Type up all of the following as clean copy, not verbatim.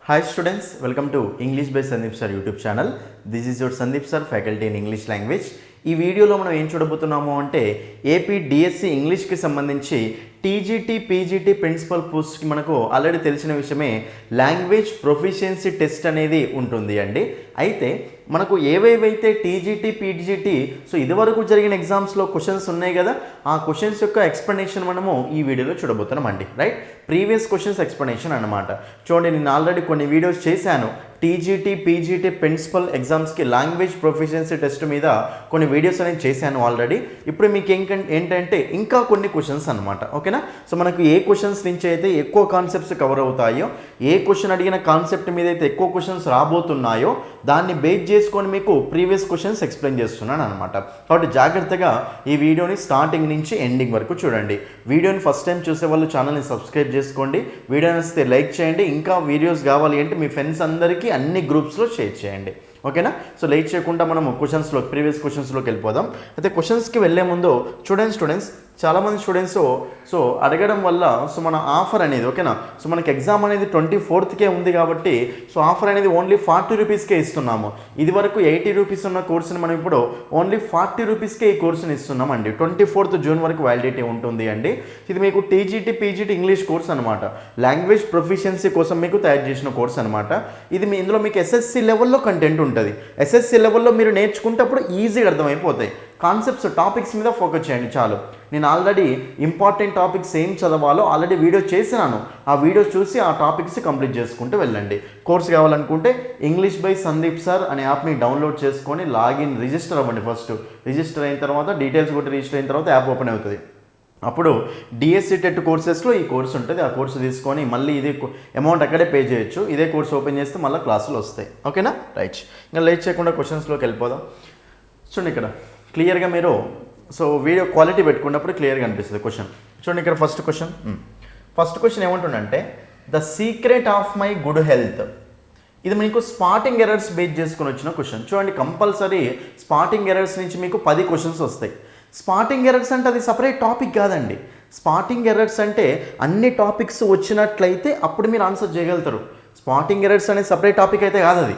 Hi students, welcome to English by Sandeep Sir YouTube channel. This is your Sandeep Sir, faculty in English language. ఈ వీడియోలో మనం ఏం చూడబోతున్నాము అంటే AP DSC ఇంగ్లీష్కి సంబంధించి టీజీటీ పీజీటీ ప్రిన్సిపల్ పోస్ట్కి మనకు ఆల్రెడీ తెలిసిన విషయమే లాంగ్వేజ్ ప్రొఫిషియన్సీ టెస్ట్ అనేది ఉంటుంది అండి. అయితే మనకు ఏవేవైతే టీజీటీ పీజీటీ ఇదివరకు జరిగిన ఎగ్జామ్స్లో క్వశ్చన్స్ ఉన్నాయి కదా, ఆ క్వశ్చన్స్ యొక్క ఎక్స్ప్లెనేషన్ మనము ఈ వీడియోలో చూడబోతున్నాం అండి. రైట్, ప్రీవియస్ క్వశ్చన్స్ ఎక్స్ప్లెనేషన్ అనమాట. చూడండి, నేను ఆల్రెడీ కొన్ని వీడియోస్ చేశాను టీజీటీ పీజీటీ ప్రిన్సిపల్ ఎగ్జామ్స్కి లాంగ్వేజ్ ప్రొఫిషియన్సీ టెస్ట్ మీద కొన్ని వీడియోస్ అనేది చేశాను ఆల్రెడీ. ఇప్పుడు మీకు ఏంటంటే ఇంకా కొన్ని క్వశ్చన్స్ అనమాట. ఓకేనా, సో మనకు ఏ క్వశ్చన్స్ నుంచి అయితే ఎక్కువ కాన్సెప్ట్స్ కవర్ అవుతాయో, ఏ క్వశ్చన్ అడిగిన కాన్సెప్ట్ మీద అయితే ఎక్కువ క్వశ్చన్స్ రాబోతున్నాయో దాన్ని బేస్ చేసుకొని మీకు ప్రీవియస్ క్వశ్చన్స్ ఎక్స్ప్లెయిన్ చేస్తున్నాను అనమాట. కాబట్టి జాగ్రత్తగా ఈ వీడియోని స్టార్టింగ్ నుంచి ఎండింగ్ వరకు చూడండి. వీడియోని ఫస్ట్ టైం చూసే వాళ్ళు ఛానల్ని సబ్స్క్రైబ్ చేసుకోండి, వీడియో నచ్చితే లైక్ చేయండి. ఇంకా వీడియోస్ కావాలి అంటే మీ ఫ్రెండ్స్ అందరికీ అన్ని గ్రూప్స్లో షేర్ చేయండి. ఓకేనా, సో లేట్ చేయకుండా మనము ప్రీవియస్ క్వశ్చన్స్లోకి వెళ్ళిపోదాం. అయితే క్వశ్చన్స్కి వెళ్ళే ముందు స్టూడెంట్స్ చాలామంది స్టూడెంట్స్ అడగడం వల్ల మన ఆఫర్ అనేది, ఓకేనా, సో మనకి ఎగ్జామ్ అనేది 24th ఉంది కాబట్టి ఆఫర్ అనేది ఓన్లీ 40 రూపీస్కే ఇస్తున్నాము. ఇది వరకు 80 రూపీస్ ఉన్న కోర్సుని మనం ఇప్పుడు ఓన్లీ 40 రూపీస్కే ఈ కోర్సుని ఇస్తున్నాం అండి. 24th జూన్ వరకు వ్యాలిడిటీ ఉంటుంది అండి. ఇది మీకు టీజీటీ పీజీటీ ఇంగ్లీష్ కోర్స్ అనమాట. లాంగ్వేజ్ ప్రొఫిషియన్సీ కోసం మీకు తయారు చేసిన కోర్స్ అనమాట. ఇది ఇందులో మీకు ఎస్ఎస్సి లెవెల్లో కంటెంట్ ఉంటుంది. ఎస్ఎస్సి లెవెల్లో మీరు నేర్చుకుంటప్పుడు ఈజీగా అర్థమైపోతాయి. కాన్సెప్ట్స్ టాపిక్స్ మీద ఫోకస్ చేయండి చాలు. నేను ఆల్రెడీ ఇంపార్టెంట్ టాపిక్స్ ఏం చదవాలో ఆల్రెడీ వీడియో చేసినాను. ఆ వీడియో చూసి ఆ టాపిక్స్ కంప్లీట్ చేసుకుంటూ వెళ్ళండి. కోర్స్ కావాలనుకుంటే ఇంగ్లీష్ బై సందీప్ సార్ అనే యాప్ని డౌన్లోడ్ చేసుకొని లాగిన్ రిజిస్టర్ అవ్వండి. ఫస్ట్ రిజిస్టర్ అయిన తర్వాత డీటెయిల్స్ కొట్టి రిజిస్టర్ అయిన తర్వాత యాప్ ఓపెన్ అవుతుంది. అప్పుడు డిఎస్సి టెట్ కోర్సెస్లో ఈ కోర్స్ ఉంటుంది. ఆ కోర్సు తీసుకొని మళ్ళీ ఇదే అమౌంట్ అక్కడే పే చేయొచ్చు. ఇదే కోర్స్ ఓపెన్ చేస్తే మళ్ళీ క్లాసులు వస్తాయి. ఓకేనా, రైట్. ఇంకా లేట్ చేయకుండా క్వశ్చన్స్లోకి వెళ్ళిపోదాం. చూడండి, ఇక్కడ క్లియర్గా మీరు వీడియో క్వాలిటీ పెట్టుకున్నప్పుడు క్లియర్గా అనిపిస్తుంది క్వశ్చన్. చూడండి, ఇక్కడ ఫస్ట్ క్వశ్చన్ ఏమంటుందంటే the secret of my good health. ఇది మీకు స్పాటింగ్ ఎర్రర్స్ బేస్ చేసుకుని వచ్చిన క్వశ్చన్. చూడండి, కంపల్సరీ స్పాటింగ్ ఎర్రర్స్ నుంచి మీకు 10 క్వశ్చన్స్ వస్తాయి. స్పాటింగ్ ఎర్రర్స్ అంటే అది సపరేట్ టాపిక్ కాదండి. స్పాటింగ్ ఎర్రర్స్ అంటే అన్ని టాపిక్స్ వచ్చినట్లయితే అప్పుడు మీరు ఆన్సర్ చేయగలుగుతారు. స్పాటింగ్ ఎర్రర్స్ అనేది సపరేట్ టాపిక్ అయితే కాదు, అది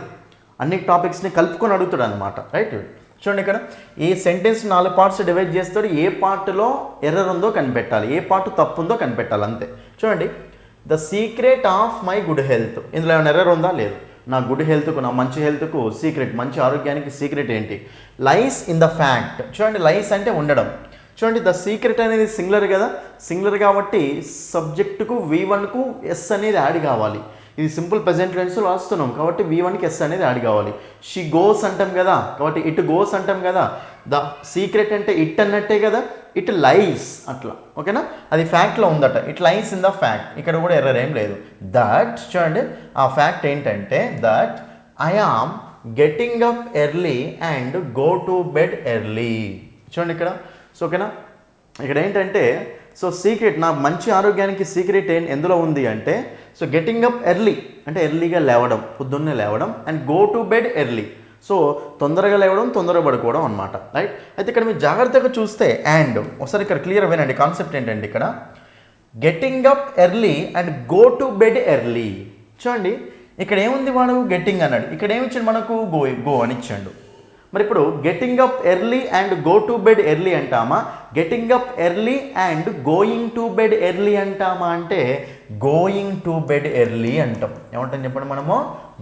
అన్ని టాపిక్స్ని కలుపుకొని అడుగుతాడు అనమాట. రైట్, చూడండి, ఇక్కడ ఈ సెంటెన్స్ 4 పార్ట్స్ డివైడ్ చేస్తాడు. ఏ పార్ట్లో ఎర్రర్ ఉందో కనిపెట్టాలి, ఏ పార్ట్ తప్పు ఉందో కనిపెట్టాలి, అంతే. చూడండి, the secret of my good health. ఇందులో ఏమైనా ఎర్రర్ ఉందా? లేదు. నా గుడ్ హెల్త్కు, నా మంచి హెల్త్కు సీక్రెట్, మంచి ఆరోగ్యానికి సీక్రెట్ ఏంటి? Lies in the fact. చూడండి, లైస్ అంటే ఉండడం. చూడండి, ద సీక్రెట్ అనేది సింగులర్ కదా, సింగులర్ కాబట్టి సబ్జెక్టుకు V1కు ఎస్ అనేది యాడ్ కావాలి. ఇది సింపుల్ ప్రెజెంట్ టెన్స్లో రాస్తున్నాం కాబట్టి V1కి ఎస్ అనేది యాడ్ కావాలి. షీ గోస్ అంటాం కదా, కాబట్టి ఇట్ గోస్ అంటాం కదా. ద సీక్రెట్ అంటే ఇట్ అన్నట్టే కదా, ఇట్ లైస్ అట్లా. ఓకేనా, అది ఫ్యాక్ట్లో ఉందట, it lies in the fact. ఇక్కడ కూడా ఎర్రర్ ఏం లేదు. దట్, చూడండి, ఆ ఫ్యాక్ట్ ఏంటంటే that I am getting up early and go to bed early. చూడండి ఇక్కడ, ఓకేనా, ఇక్కడ ఏంటంటే సీక్రెట్, నా మంచి ఆరోగ్యానికి సీక్రెట్ ఎందులో ఉంది అంటే గెటింగ్ అప్ ఎర్లీ అంటే ఎర్లీగా లేవడం, పొద్దున్నే లేవడం, and go to bed early, తొందరగా లేవడం, తొందరగా పడుకోవడం అనమాట. రైట్, అయితే ఇక్కడ మీరు జాగ్రత్తగా చూస్తే అండ్ ఒకసారి ఇక్కడ క్లియర్ వినండి. కాన్సెప్ట్ ఏంటంటే ఇక్కడ getting up early and go to bed early. చూడండి, ఇక్కడ ఏముంది, వాడు గెట్టింగ్ అన్నాడు, ఇక్కడ ఏమిచ్చాడు మనకు గో అని ఇచ్చాడు. మరి ఇప్పుడు getting up early and go to bed early అంటామా, getting up early and going to bed early అంటామా అంటే గోయింగ్ టు బెడ్ ఎర్లీ అంటాం. ఏమంటాం చెప్పండి, మనము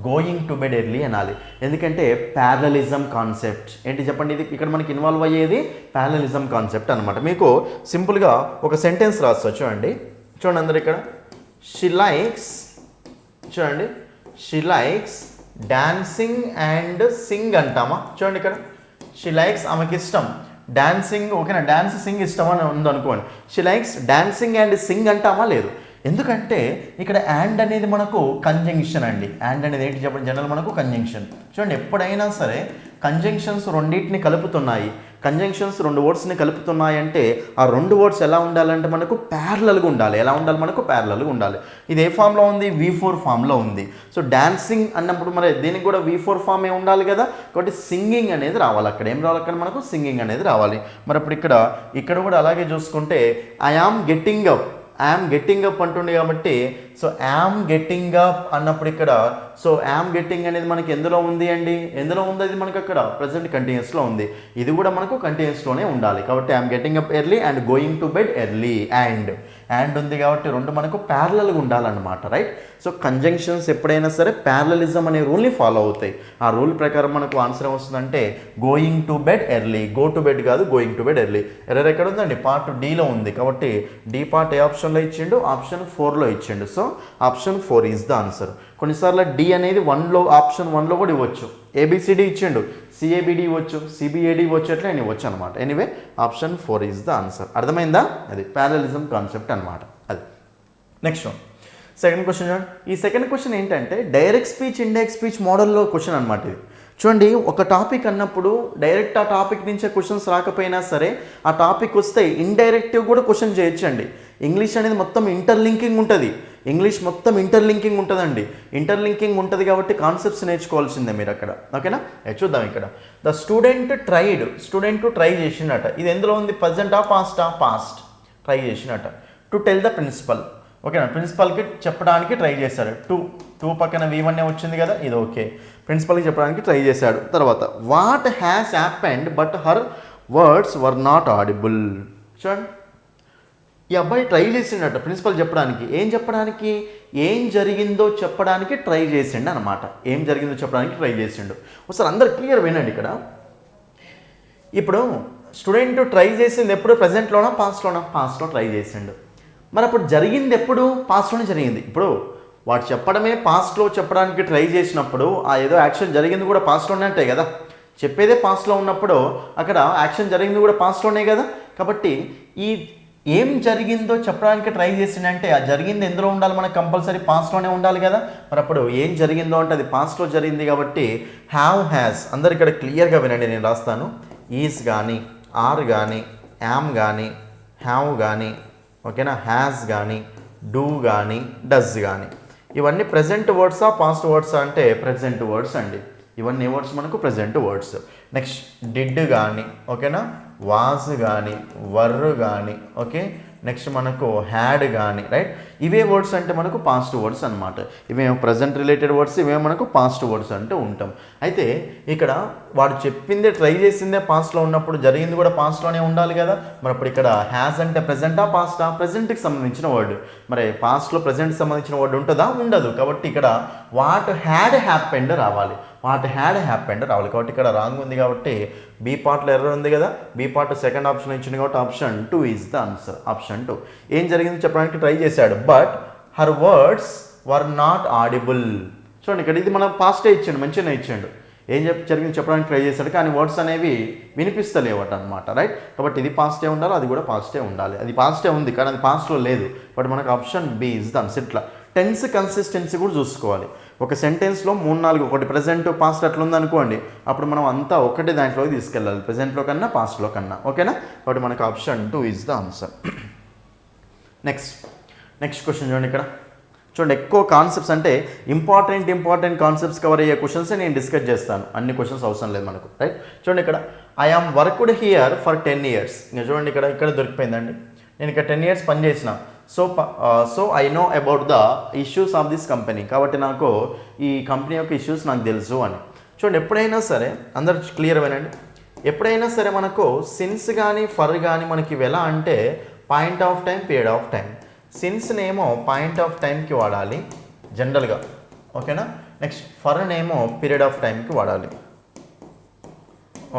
గోయింగ్ టు బెడ్ ఎర్లీ అనాలి. ఎందుకంటే ప్యారలలిజం కాన్సెప్ట్ ఏంటి చెప్పండి, ఇది ఇక్కడ మనకి ఇన్వాల్వ్ అయ్యేది ప్యారలలిజం కాన్సెప్ట్ అనమాట. మీకు సింపుల్గా ఒక సెంటెన్స్ రాస్తా. చూడండి అందరు ఇక్కడ షీ లైక్స్, చూడండి, she likes dancing and sing అంటామా. చూడండి, ఇక్కడ షీ లైక్స్, ఆమెకి ఇష్టం డాన్సింగ్, ఓకేనా, డాన్స్ సింగ్ ఇష్టం అని ఉందనుకోండి. She likes dancing and sing అంటామా? లేదు. ఎందుకంటే ఇక్కడ యాండ్ అనేది మనకు కంజంక్షన్ అండి. యాండ్ అనేది ఏంటి చెప్పండి, జనరల్ మనకు కంజంక్షన్. చూడండి, ఎప్పుడైనా సరే కంజంక్షన్స్ రెండింటిని కలుపుతున్నాయి, కంజంక్షన్స్ 2 వర్డ్స్ని కలుపుతున్నాయి అంటే ఆ 2 వర్డ్స్ ఎలా ఉండాలంటే మనకు ప్యారలల్గా ఉండాలి. ఎలా ఉండాలి, మనకు ప్యారలల్గా ఉండాలి. ఇది ఏ ఫామ్లో ఉంది, V4 ఫామ్లో ఉంది. డాన్సింగ్ అన్నప్పుడు మరి దీనికి కూడా V4 ఫామ్ ఉండాలి కదా, కాబట్టి సింగింగ్ అనేది రావాలి. అక్కడ ఏం రావాలి, అక్కడ మనకు సింగింగ్ అనేది రావాలి. మరి అప్పుడు ఇక్కడ కూడా అలాగే చూసుకుంటే ఐ ఆమ్ గెట్టింగ్ అప్ అంటుండే కాబట్టి సో యామ్ గెట్టింగ్ అప్ అన్నప్పుడు ఇక్కడ సో యామ్ గెట్టింగ్ అనేది మనకి ఎందులో ఉంది అండి, ఎందులో ఉంది అది మనకి అక్కడ ప్రజెంట్ కంటిన్యూస్లో ఉంది. ఇది కూడా మనకు కంటిన్యూస్లోనే ఉండాలి. కాబట్టి yam getting up early and going to bed early. And ఉంది కాబట్టి రెండు మనకు ప్యారలల్గా ఉండాలన్నమాట, రైట్. సో కంజంక్షన్స్ ఎప్పుడైనా సరే ప్యారలలిజం అనే రూల్ని ఫాలో అవుతాయి. ఆ రూల్ ప్రకారం మనకు ఆన్సర్ ఏమొస్తుందంటే going to bed early. Go to bed కాదు, going to bed early. Error ఎక్కడ ఉందండి, పార్ట్ డీలో ఉంది. కాబట్టి డి పార్ట్ ఏ ఆప్షన్లో ఇచ్చిండు, ఆప్షన్ 4లో ఇచ్చిండు. So option 4 is the answer. కొన్నిసార్లు డి అనేది ఆప్షన్ 1లో కూడా ఇవ్వచ్చు. ఏబిసిడి ఇచ్చిండు, సిఏబిడి ఇవ్వచ్చు, సిబిఏడి ఇవ్వచ్చు, ఎట్లా అని ఇవ్వచ్చు అనమాట. Anyway option 4 is the answer. అర్థమైందా? అది ప్యారలలిజం కాన్సెప్ట్ అనమాట. అది నెక్స్ట్ వన్. సెకండ్ క్వశ్చన్ చూడండి. ఈ సెకండ్ క్వశ్చన్ ఏంటంటే డైరెక్ట్ స్పీచ్ ఇండైరెక్ట్ స్పీచ్ మోడల్లో క్వశ్చన్ అనమాట ఇది. చూడండి, ఒక టాపిక్ అన్నప్పుడు డైరెక్ట్ ఆ టాపిక్ నుంచే క్వశ్చన్స్ రాకపోయినా సరే ఆ టాపిక్ వస్తే ఇండైరెక్టివ్ కూడా క్వశ్చన్ చేయొచ్చండి. ఇంగ్లీష్ అనేది మొత్తం ఇంటర్లింకింగ్ ఉంటుంది. ఇంగ్లీష్ మొత్తం ఇంటర్లింకింగ్ ఉంటుందండి. ఇంటర్లింకింగ్ ఉంటుంది కాబట్టి కాన్సెప్ట్స్ నేర్చుకోవాల్సిందే మీరు అక్కడ. ఓకేనా? చూద్దాం ఇక్కడ. ద స్టూడెంట్ ట్రై చేసినట్ట. ఇది ఎందులో ఉంది, ప్రజెంటా పాస్టా? పాస్ట్. ట్రై చేసినట్ట. To tell the principal. ఓకేనా? ప్రిన్సిపల్కి చెప్పడానికి ట్రై చేశాడు. టూ పక్కన V1 వచ్చింది కదా, ఇది ఓకే. ప్రిన్సిపల్కి చెప్పడానికి ట్రై చేశాడు. తర్వాత what has happened but her words were not audible. చూడండి, ఈ అబ్బాయి ట్రై చేసిండట ప్రిన్సిపల్ చెప్పడానికి. ఏం జరిగిందో చెప్పడానికి ట్రై చేసిండు అనమాట. ఏం జరిగిందో చెప్పడానికి ట్రై చేసిండు. ఒకసారి అందరు క్లియర్ వినండి ఇక్కడ. ఇప్పుడు స్టూడెంట్ ట్రై చేసింది ఎప్పుడు, ప్రజెంట్లోనా పాస్ట్లోనా? పాస్ట్లో ట్రై చేసిండు. మరి అప్పుడు జరిగింది ఎప్పుడు? పాస్ట్లోనే జరిగింది. ఇప్పుడు వాడు చెప్పడమే పాస్ట్లో చెప్పడానికి ట్రై చేసినప్పుడు ఆ ఏదో యాక్షన్ జరిగింది కూడా పాస్ట్లోనే అంటే కదా. చెప్పేదే పాస్ట్లో ఉన్నప్పుడు అక్కడ యాక్షన్ జరిగింది కూడా పాస్ట్లోనే కదా. కాబట్టి ఈ ఏం జరిగిందో చెప్పడానికి ట్రై చేసిందంటే ఆ జరిగింది ఎందులో ఉండాలి, మనకు కంపల్సరీ పాస్ట్లోనే ఉండాలి కదా. మరి అప్పుడు ఏం జరిగిందో అంటే అది పాస్ట్లో జరిగింది కాబట్టి హ్యాస్. అందరు ఇక్కడ క్లియర్గా వినండి, నేను రాస్తాను. ఈజ్ కానీ, ఆర్ కానీ, యామ్ కానీ, హ్యావ్ కానీ, ఓకేనా, హ్యాస్ కానీ, డూ కానీ, డస్ కానీ, ఇవన్నీ ప్రెజెంట్ వర్డ్సా పాస్ట్ వర్డ్సా అంటే ప్రెజెంట్ వర్డ్స్ అండి. ఇవన్నీ వర్డ్స్ మనకు ప్రెజెంట్ వర్డ్స్. నెక్స్ట్ డిడ్ కానీ, ఓకేనా, వాజ్ కానీ, వర్ కానీ, ఓకే. నెక్స్ట్ మనకు హ్యాడ్ కానీ, రైట్. ఇవే వర్డ్స్ అంటే మనకు పాస్ట్ వర్డ్స్ అనమాట. ఇవేమో ప్రజెంట్ రిలేటెడ్ వర్డ్స్, ఇవేమో మనకు పాస్ట్ వర్డ్స్ అంటే ఉంటాం. అయితే ఇక్కడ వాడు చెప్పిందే ట్రై చేసిందే పాస్ట్లో ఉన్నప్పుడు జరిగింది కూడా పాస్ట్లోనే ఉండాలి కదా. మరి అప్పుడు ఇక్కడ హ్యాస్ అంటే ప్రజెంటా పాస్టా? ప్రజెంట్కి సంబంధించిన వర్డ్. మరి పాస్ట్లో ప్రజెంట్కి సంబంధించిన వర్డ్ ఉంటుందా? ఉండదు. కాబట్టి ఇక్కడ వాట్ హ్యాడ్ హ్యాపెండ్ రావాలి. కాబట్టి ఇక్కడ రాంగ్ ఉంది కాబట్టి బీ పార్ట్లో ఎర్రర్ ఉంది కదా. బీ పార్ట్ సెకండ్ ఆప్షన్ ఇచ్చింది కాబట్టి option 2 is the answer. Option 2. ఏం జరిగింది చెప్పడానికి ట్రై చేశాడు, but her words were not audible. చూడండి ఇక్కడ ఇది మనం పాస్టే ఇచ్చాడు, మంచిగానే ఇచ్చాడు. ఏం జరిగింది చెప్పడానికి ట్రై చేశాడు కానీ వర్డ్స్ అనేవి వినిపిస్తలేవట అనమాట, రైట్. కాబట్టి ఇది పాస్టే ఉండాలి, అది కూడా పాస్టే ఉండాలి. అది పాస్టే ఉంది కానీ అది పాస్ట్లో లేదు. బట్ మనకు option B is the answer. ఇట్లా టెన్స్ కన్సిస్టెన్సీ కూడా చూసుకోవాలి. ఒక సెంటెన్స్లో 3-4 ఒకటి ప్రజెంట్ పాస్ట్ అట్లా ఉందనుకోండి, అప్పుడు మనం అంతా ఒకటే దాంట్లోకి తీసుకెళ్ళాలి, ప్రజెంట్లో కన్నా పాస్ట్లో కన్నా, ఓకేనా. కాబట్టి మనకు option 2 is the answer. Next question చూడండి ఇక్కడ. చూడండి, ఎక్కువ కాన్సెప్ట్స్ అంటే ఇంపార్టెంట్ కాన్సెప్ట్స్ కవర్ అయ్యే క్వశ్చన్స్ నేను డిస్కస్ చేస్తాను. అన్ని క్వశ్చన్స్ అవసరం లేదు మనకు, రైట్. చూడండి ఇక్కడ I am worked here for 10 years. ఇంకా చూడండి ఇక్కడ దొరికిపోయిందండి. నేను ఇక్కడ 10 years పనిచేసిన. So I know about the issues of this company. కాబట్టి నాకు ఈ కంపెనీ యొక్క ఇష్యూస్ నాకు తెలుసు అని. చూడండి, ఎప్పుడైనా సరే అందరు క్లియర్ అయినండి, ఎప్పుడైనా సరే మనకు సిన్స్ కానీ ఫర్ కానీ మనకి ఎలా అంటే point of time, period of time. సిన్స్నేమో పాయింట్ ఆఫ్ టైంకి వాడాలి జనరల్గా, ఓకేనా. నెక్స్ట్ ఫర్నేమో పీరియడ్ ఆఫ్ టైంకి వాడాలి,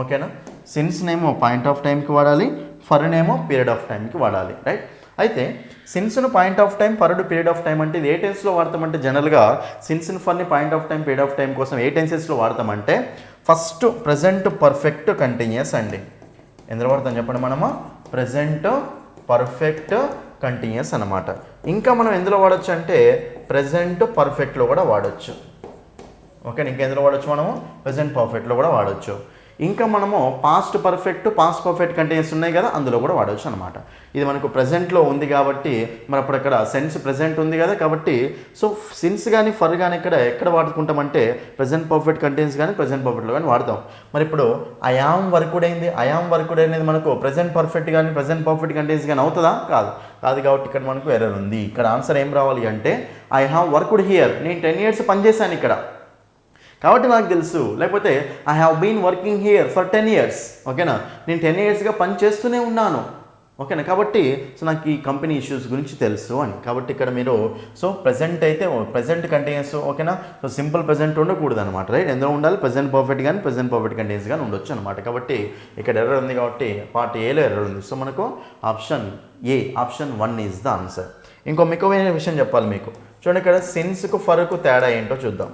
ఓకేనా. సిన్స్నేమో పాయింట్ ఆఫ్ టైంకి వాడాలి, ఫర్నేమో పీరియడ్ ఆఫ్ టైంకి వాడాలి, రైట్. అయితే సిన్స్ను point of time, for period of time అంటే ఇది ఏ టెన్స్లో వాడతామంటే జనరల్గా సిన్స్ని ఫర్ని point of time, period of time కోసం ఏ టెన్సెస్లో వాడతామంటే ఫస్ట్ ప్రజెంట్ పర్ఫెక్ట్ కంటిన్యూస్ అండి. ఎందులో వాడతాం చెప్పండి మనము? ప్రజెంట్ పర్ఫెక్ట్ కంటిన్యూస్ అన్నమాట. ఇంకా మనం ఎందులో వాడచ్చు అంటే ప్రజెంట్ పర్ఫెక్ట్లో కూడా వాడచ్చు, ఓకే. ఇంకా ఎందులో వాడచ్చు మనము? ప్రజెంట్ పర్ఫెక్ట్లో కూడా వాడచ్చు. ఇంకా మనము పాస్ట్ పర్ఫెక్ట్ కంటిన్యూస్ ఉన్నాయి కదా, అందులో కూడా వాడవచ్చు అనమాట. ఇది మనకు ప్రజెంట్లో ఉంది కాబట్టి మరి అప్పుడు అక్కడ సెన్స్ ప్రజెంట్ ఉంది కదా, కాబట్టి సో సిన్స్ కానీ ఫర్ కానీ ఎక్కడ వాడుకుంటామంటే ప్రజెంట్ పర్ఫెక్ట్ కంటిన్యూస్ కానీ ప్రజెంట్ పర్ఫెక్ట్లో కానీ వాడతాం. మరి ఇప్పుడు ఐ యామ్ వర్కుడ్ అయింది, ఐ యామ్ వర్కుడ్ అనేది మనకు ప్రజెంట్ పర్ఫెక్ట్ కానీ ప్రజెంట్ పర్ఫెక్ట్ కంటిన్యూస్ కానీ అవుతుందా? కాదు కాబట్టి ఇక్కడ మనకు ఎర్రర్ ఉంది. ఇక్కడ ఆన్సర్ ఏం రావాలి అంటే ఐ హ్యావ్ వర్కుడ్ హియర్, నేను 10 years పనిచేశాను ఇక్కడ కాబట్టి నాకు తెలుసు. లేకపోతే I have been working here for 10 years, ఓకేనా, నేను 10 yearsగా పని చేస్తూనే ఉన్నాను, ఓకేనా. కాబట్టి సో నాకు ఈ కంపెనీ ఇష్యూస్ గురించి తెలుసు అని. కాబట్టి ఇక్కడ మీరు సో ప్రజెంట్ అయితే ప్రజెంట్ కంటిన్యూస్, ఓకేనా. సో సింపుల్ ప్రజెంట్ ఉండకూడదు అనమాట, రైట్. ఎందులో ఉండాలి? ప్రజెంట్ పర్ఫెక్ట్ కానీ ప్రజెంట్ పర్ఫెక్ట్ కంటిన్యూస్ కానీ ఉండొచ్చు అనమాట. కాబట్టి ఇక్కడ ఎర్రర్ ఉంది కాబట్టి పార్ట్ ఏలో ఎర్రర్ ఉంది. సో మనకు ఆప్షన్ 1 ఈజ్ ద ఆన్సర్. ఇంకో ముఖ్యమైన విషయం చెప్పాలి మీకు. చూడండి ఇక్కడ సిన్స్కు ఫర్కు తేడా ఏంటో చూద్దాం.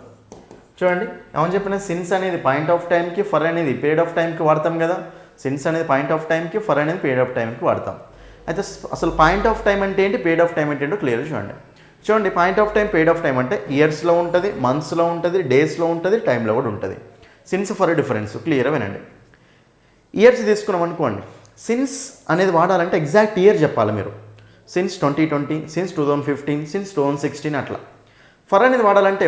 చూడండి ఏమని చెప్పిన, సిన్స్ అనేది పాయింట్ ఆఫ్ టైంకి, ఫర్ అనేది పీరియడ్ ఆఫ్ టైంకి వాడతాం కదా. సిన్స్ అనేది పాయింట్ ఆఫ్ టైంకి, ఫర్ అనేది పీరియడ్ ఆఫ్ టైంకి వాడతాం. అయితే అసలు పాయింట్ ఆఫ్ టైం అంటే ఏంటి, పీరియడ్ ఆఫ్ టైం అంటే ఏంటో క్లియర్ చూడండి. Point of time, period of time అంటే ఇయర్స్లో ఉంటుంది, మంత్స్లో ఉంటుంది, డేస్లో ఉంటుంది, టైంలో కూడా ఉంటుంది. సిన్స్ ఫర్ డిఫరెన్స్ క్లియర్గా వినండి. ఇయర్స్ తీసుకున్నాం అనుకోండి, సిన్స్ అనేది వాడాలంటే ఎగ్జాక్ట్ ఇయర్ చెప్పాలి మీరు. సిన్స్ 2020, సిన్స్ 2015, సిన్స్ 2016 అట్లా. ఫర్ అనేది వాడాలంటే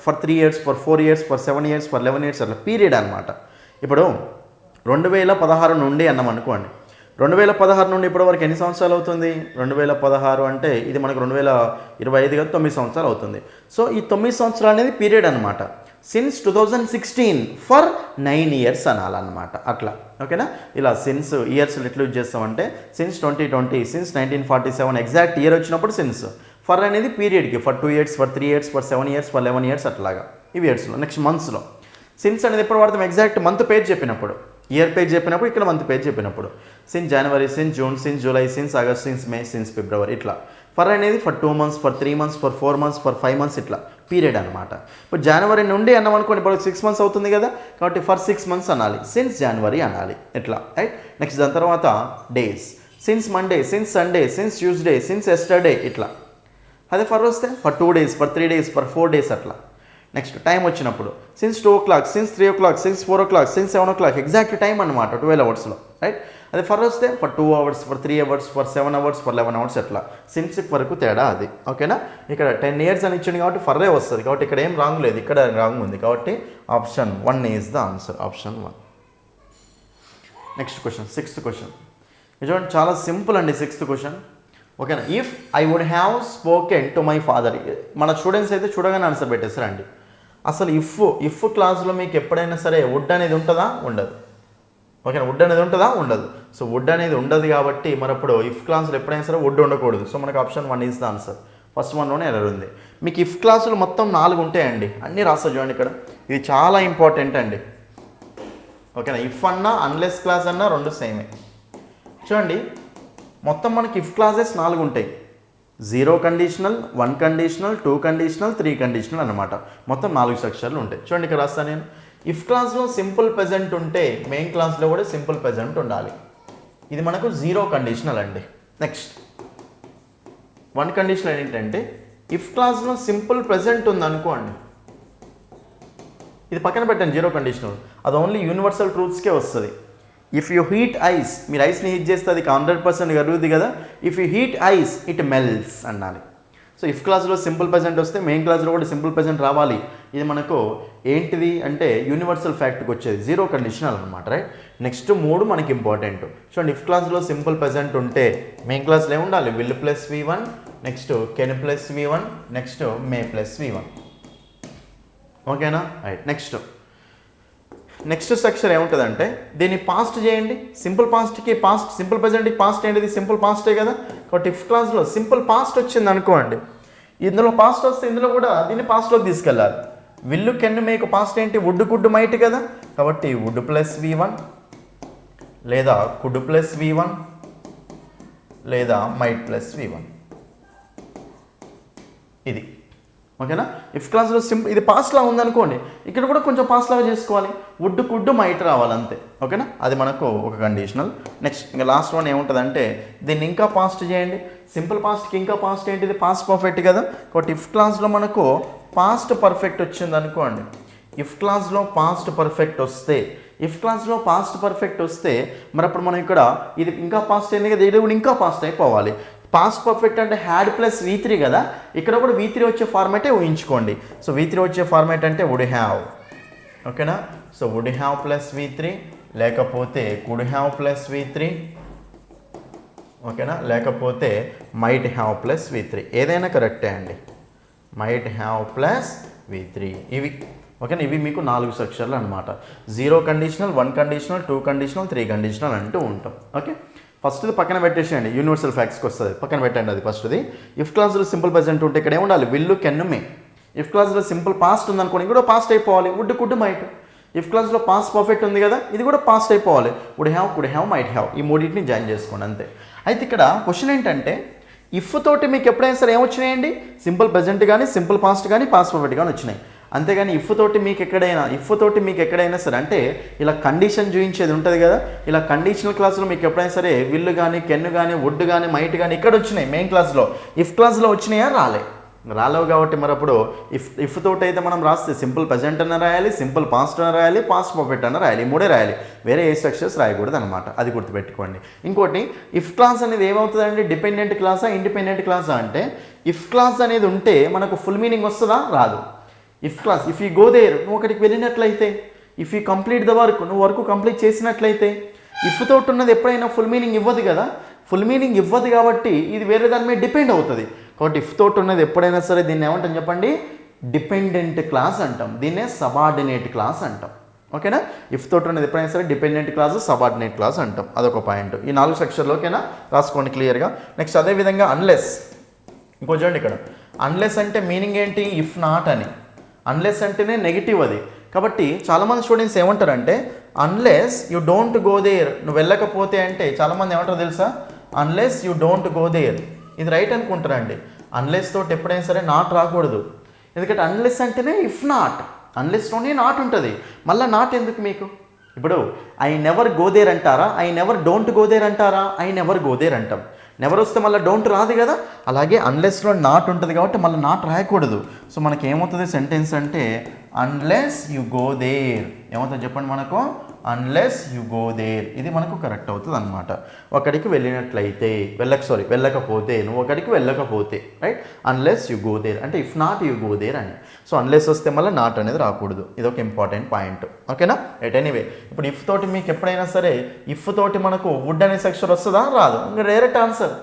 for 3 years, for 4 years, for 7 years, for 11 years అట్లా పీరియడ్ అనమాట. ఇప్పుడు 2016 నుండి అన్నాం అనుకోండి, 2016 నుండి ఇప్పటి వరకు ఎన్ని సంవత్సరాలు అవుతుంది? 2016 అంటే ఇది మనకు 2025 కదా, 9 సంవత్సరాలు అవుతుంది. సో ఈ 9 సంవత్సరాలు అనేది పీరియడ్ అనమాట. సిన్స్ 2016 ఫర్ 9 years అనాలన్నమాట అట్లా, ఓకేనా. ఇలా సిన్స్ ఇయర్స్ ఎట్లా యూజ్ చేస్తామంటే సిన్స్ 2020, సిన్స్ 1947 ఎగ్జాక్ట్ ఇయర్ వచ్చినప్పుడు సిన్స్. ఫర్ అనేది పీరియడ్కి, for 2 years, for 3 years, for 7 years, for 11 years అట్లాగా ఇవి ఇయర్స్లో. నెక్స్ట్ మంత్స్లో సిన్స్ అనేది ఎప్పుడు వాడతాం? ఎగ్జాక్ట్ మంత్ పేజ్ చెప్పినప్పుడు, ఇయర్ పేజ్ చెప్పినప్పుడు, ఇక్కడ మంత్ పేజ్ చెప్పినప్పుడు. Since January, since June, since July, since August, since May, since February ఇట్లా. ఫర్ అనేది for 2 months, for 3 months, for 4 months, for 5 months ఇట్లా పీరియడ్ అనమాట. ఇప్పుడు జనవరి నుండి అన్నాం అనుకోండి, ఇప్పుడు 6 months అవుతుంది కదా, కాబట్టి ఫర్ 6 months అనాలి, సిన్స్ జనవరి అనాలి ఇట్లా, రైట్. నెక్స్ట్ దాని తర్వాత days, since Monday, since Sunday, since Tuesday, since yesterday ఇట్లా. అదే ఫర్ వస్తే for 2 days, for 3 days, for 4 days అట్లా. నెక్స్ట్ టైం వచ్చినప్పుడు since 2 o'clock, since 3 o'clock, since 4 o'clock, since 7 o'clock exact time అనమాట 12 hours, రైట్. అదే for వస్తే for 2 hours, for 3 hours, for 7 hours, for 11 hours అట్లా. Since వరకు తేడా అది, ఓకేనా. ఇక్కడ 10 years అని ఇచ్చింది కాబట్టి ఫర్రే వస్తుంది, కాబట్టి ఇక్కడ ఏం రాంగ్ లేదు, ఇక్కడ రాంగ్ ఉంది. కాబట్టి option 1 is the answer, option 1. Next question, 6th question. చూడండి చాలా సింపుల్ అండి 6th క్వశ్చన్, ఓకేనా. If I would have spoken to my father, మన స్టూడెంట్స్ అయితే చూడగానే ఆన్సర్ పెట్టేస్తారండి. అసలు ఇఫ్ క్లాస్లో మీకు ఎప్పుడైనా సరే వుడ్ అనేది ఉంటుందా? ఉండదు, ఓకేనా. వుడ్ అనేది ఉంటుందా? ఉండదు. సో వుడ్ అనేది ఉండదు కాబట్టి మరప్పుడు ఇఫ్ క్లాసులో ఎప్పుడైనా సరే వుడ్ ఉండకూడదు. సో మనకు option 1 is the answer. First 1లోనే ఎర్రర్ ఉంది. మీకు ఇఫ్ క్లాసులు మొత్తం 4 ఉంటాయండి, అన్నీ రాస్తా చూడండి ఇక్కడ. ఇది చాలా ఇంపార్టెంట్ అండి, ఓకేనా. ఇఫ్ అన్నా అన్లెస్ క్లాస్ అన్నా రెండు సేమే. చూడండి మొత్తం మనకి ఇఫ్ క్లాసెస్ 4 ఉంటాయి. 0 కండిషనల్, 1 కండిషనల్, 2 కండిషనల్, 3 కండిషనల్ అనమాట. మొత్తం 4 స్ట్రక్చర్లు ఉంటాయి. చూడండి ఇక్కడ రాస్తాను నేను. ఇఫ్ క్లాస్లో సింపుల్ ప్రెజెంట్ ఉంటే మెయిన్ క్లాస్లో కూడా సింపుల్ ప్రెజెంట్ ఉండాలి. ఇది మనకు 0 కండిషనల్ అండి. నెక్స్ట్ 1 కండిషనల్ ఏంటంటే ఇఫ్ క్లాస్లో సింపుల్ ప్రెజెంట్ ఉంది అనుకోండి, ఇది పక్కన పెట్టండి 0 కండిషనల్, అది ఓన్లీ యూనివర్సల్ ట్రూత్స్కే వస్తుంది. ఇఫ్ యూ హీట్ ఐస్, మీరు ఐస్ని హీట్ చేస్తే అది 100% కరుగుద్ది కదా. If you heat ice it melts అనాలి. సో ఇఫ్ క్లాస్లో సింపుల్ ప్రెజెంట్ వస్తే మెయిన్ క్లాస్లో కూడా సింపుల్ ప్రెజెంట్ రావాలి. ఇది మనకు ఏంటిది అంటే యూనివర్సల్ ఫ్యాక్ట్కి వచ్చేది 0 కండిషనల్ అనమాట, రైట్. నెక్స్ట్ 3 మనకి ఇంపార్టెంట్. చూడండి ఇఫ్ క్లాస్లో సింపుల్ ప్రెజెంట్ ఉంటే మెయిన్ క్లాస్లో ఏముండాలి? Will plus V1, next can plus V1, next May plus V1, ఓకేనా, రైట్. నెక్స్ట్ స్ట్రక్చర్ ఏముంటుందంటే దీన్ని పాస్ట్ చేయండి. సింపుల్ పాస్ట్కి పాస్ట్, సింపుల్ ప్రెజెంట్కి పాస్ట్ ఏంటిది? సింపుల్ పాస్టే కదా. కాబట్టి ఇఫ్ క్లాస్లో సింపుల్ పాస్ట్ వచ్చింది అనుకోండి, ఇందులో పాస్ట్ వస్తే ఇందులో కూడా దీన్ని పాస్ట్లోకి తీసుకెళ్ళాలి. విల్లు కెన్ మేకు పాస్ట్ ఏంటి? వుడ్ కుడ్ మైట్ కదా. కాబట్టి వుడ్ ప్లస్ V1 లేదా కుడ్ ప్లస్ V1 లేదా మైట్ ప్లస్ V1 ఇది, ఓకేనా. ఇఫ్ క్లాస్లో ఇది పాస్ట్లా ఉందనుకోండి, ఇక్కడ కూడా కొంచెం పాస్ట్లాగా చేసుకోవాలి. వుడ్ కుడ్ మైట్ రావాలి అంతే, ఓకేనా. అది మనకు ఒక కండిషనల్. నెక్స్ట్ ఇంకా లాస్ట్ వన్ ఏముంటుందంటే దీన్ని ఇంకా పాస్ట్ చేయండి. సింపుల్ పాస్ట్కి ఇంకా పాస్ట్ ఏంటిది? పాస్ట్ పర్ఫెక్ట్ కదా. కాబట్టి ఇఫ్ క్లాస్లో మనకు పాస్ట్ పర్ఫెక్ట్ వచ్చింది అనుకోండి, ఇఫ్ క్లాస్లో పాస్ట్ పర్ఫెక్ట్ వస్తే మరి అప్పుడు మనం ఇక్కడ ఇది ఇంకా పాస్ట్ అయింది కదా, ఇది కూడా ఇంకా పాస్ట్ అయిపోవాలి. పాస్ట్ పర్ఫెక్ట్ అంటే హ్యాడ్ ప్లస్ V3 కదా, ఇక్కడ కూడా V3 వచ్చే ఫార్మాటే ఊహించుకోండి. సో V3 వచ్చే ఫార్మాట్ అంటే వుడ్ హ్యావ్. ఓకేనా, so would have plus V3 లేకపోతే కుడ్ హ్యావ్ ప్లస్ V3. ఓకేనా, లేకపోతే మైట్ హ్యావ్ ప్లస్ V3. ఏదైనా కరెక్టే అండి. మైట్ హ్యావ్ ప్లస్ V3 ఇవి. ఓకేనా, ఇవి మీకు 4 సెక్షన్లు అనమాట. 0 కండిషనల్, 1 కండిషనల్, 2 కండిషనల్, 3 కండిషనల్ అంటూ ఉంటాం. ఓకే, ఫస్ట్ది పక్కన పెట్టేసేయండి, యూనివర్సల్ ఫ్యాక్ట్స్కి వస్తుంది, పక్కన పెట్టండి అది ఫస్ట్ది. ఇఫ్ క్లాస్లో సింపుల్ ప్రెజెంట్ ఉంటే ఇక్కడ ఏముండాలి, విల్లు కెన్ను మే. ఇఫ్ క్లాస్లో సింపుల్ పాస్ట్ ఉందనుకోండి, కూడా పాస్ట్ అయిపోవాలి, వుడ్ కుడ్ మైట్. ఇఫ్ క్లాస్లో పాస్ట్ పర్ఫెక్ట్ ఉంది కదా, ఇది కూడా పాస్ట్ అయిపోవాలి, would have, could have, might have. ఈ మూడింటిని జాయిన్ చేసుకోండి అంతే. అయితే ఇక్కడ క్వశ్చన్ ఏంటంటే, ఇఫ్ తోటి మీకు ఎప్పుడైనా సరే ఏమొచ్చినాయండి, సింపుల్ ప్రెజెంట్ కానీ, సింపుల్ పాస్ట్ కానీ, పాస్ట్ పర్ఫెక్ట్ కానీ వచ్చినాయి. అంతేగాని ఇఫ్ తోటి మీకు ఎక్కడైనా సరే అంటే ఇలా కండిషన్ చూపించేది ఉంటుంది కదా, ఇలా కండిషనల్ క్లాస్లో మీకు ఎప్పుడైనా సరే విల్లు కానీ, కెన్ను కానీ, వుడ్ కానీ, మైట్ కానీ ఇక్కడ వచ్చినాయి మెయిన్ క్లాస్లో. ఇఫ్ క్లాస్లో వచ్చినాయా, రాలేవు కాబట్టి మరి అప్పుడు ఇఫ్ తోటి అయితే మనం రాస్తే సింపుల్ ప్రెజెంట్ అన్న రాయాలి, సింపుల్ పాస్ట్ అన్న రాయాలి, పాస్ట్ పర్ఫెక్ట్ అన్న రాయాలి, ఈ మూడే రాయాలి, వేరే ఏ స్ట్రక్చర్స్ రాయకూడదు అనమాట. అది గుర్తుపెట్టుకోండి. ఇంకోటి, ఇఫ్ క్లాస్ అనేది ఏమవుతుందండి, డిపెండెంట్ క్లాసా ఇండిపెండెంట్ క్లాసా అంటే, ఇఫ్ క్లాస్ అనేది ఉంటే మనకు ఫుల్ మీనింగ్ వస్తుందా, రాదు. If clause, if you go there, నువ్వు ఒకటికి వెళ్ళినట్లయితే, if you complete the work, నువ్వు వర్క్ కంప్లీట్ చేసినట్లయితే. ఇఫ్ తోటి ఉన్నది ఎప్పుడైనా ఫుల్ మీనింగ్ ఇవ్వదు కదా, ఫుల్ మీనింగ్ ఇవ్వదు కాబట్టి ఇది వేరే దాని మీద డిపెండ్ అవుతుంది. కాబట్టి ఇఫ్ తోటి ఉన్నది ఎప్పుడైనా సరే దీన్ని ఏమంటాం చెప్పండి, డిపెండెంట్ క్లాస్ అంటాం, దీన్నే సబార్డినేట్ క్లాస్ అంటాం. ఓకేనా, ఇఫ్ తోటి ఉన్నది ఎప్పుడైనా సరే డిపెండెంట్ క్లాస్, సబార్డినేట్ క్లాస్ అంటాం. అదొక పాయింట్. ఈ 4 సెక్షన్లో ఓకేనా, రాసుకోండి క్లియర్గా. నెక్స్ట్ అదేవిధంగా అన్లెస్. ఇంకో చూడండి ఇక్కడ, అన్లెస్ అంటే మీనింగ్ ఏంటి, ఇఫ్ నాట్ అని. అన్లెస్ అంటేనే నెగిటివ్ అది. కాబట్టి చాలామంది స్టూడెంట్స్ ఏమంటారంటే, unless you don't go there, నువ్వు వెళ్ళకపోతే అంటే చాలామంది ఏమంటారు తెలుసా, unless you don't go there. ఇది రైట్ అనుకుంటారండి. అన్లెస్ తోటి ఎప్పుడైనా సరే నాట్ రాకూడదు. ఎందుకంటే అన్లెస్ అంటేనే ఇఫ్ నాట్, అన్లెస్లోనే నాట్ ఉంటుంది, మళ్ళీ నాట్ ఎందుకు మీకు. ఇప్పుడు ఐ నెవర్ గో దేర్ అంటారా, I never don't go there అంటారా, ఐ నెవర్ గో దేర్ అంటాం. నెవర్ వస్తే మళ్ళీ డోంట్ రాదు కదా, అలాగే అన్లెస్లో నాట్ ఉంటుంది కాబట్టి మళ్ళీ నాట్ రాయకూడదు. సో మనకి ఏమవుతుంది సెంటెన్స్ అంటే, అన్లెస్ యు గో దేర్. ఏమవుతుంది చెప్పండి మనకు, అన్లెస్ యు గో దేర్. ఇది మనకు కరెక్ట్ అవుతుంది అనమాట. ఒకడికి వెళ్ళినట్లయితే, వెళ్ళకపోతే, నువ్వు ఒకడికి వెళ్ళకపోతే, right. Unless you go there అంటే if not you go there అని. సో అన్లెస్ వస్తే మళ్ళీ నాట్ అనేది రాకూడదు. ఇది ఒక ఇంపార్టెంట్ పాయింట్. ఓకేనా, రైట్. ఎనీవే, ఇప్పుడు ఇఫ్ తోటి మీకు ఎప్పుడైనా సరే ఇఫ్ తోటి మనకు వుడ్ అనే సెక్షన్ వస్తుందా, రాదు. ఇంకా డైరెక్ట్ ఆన్సర్.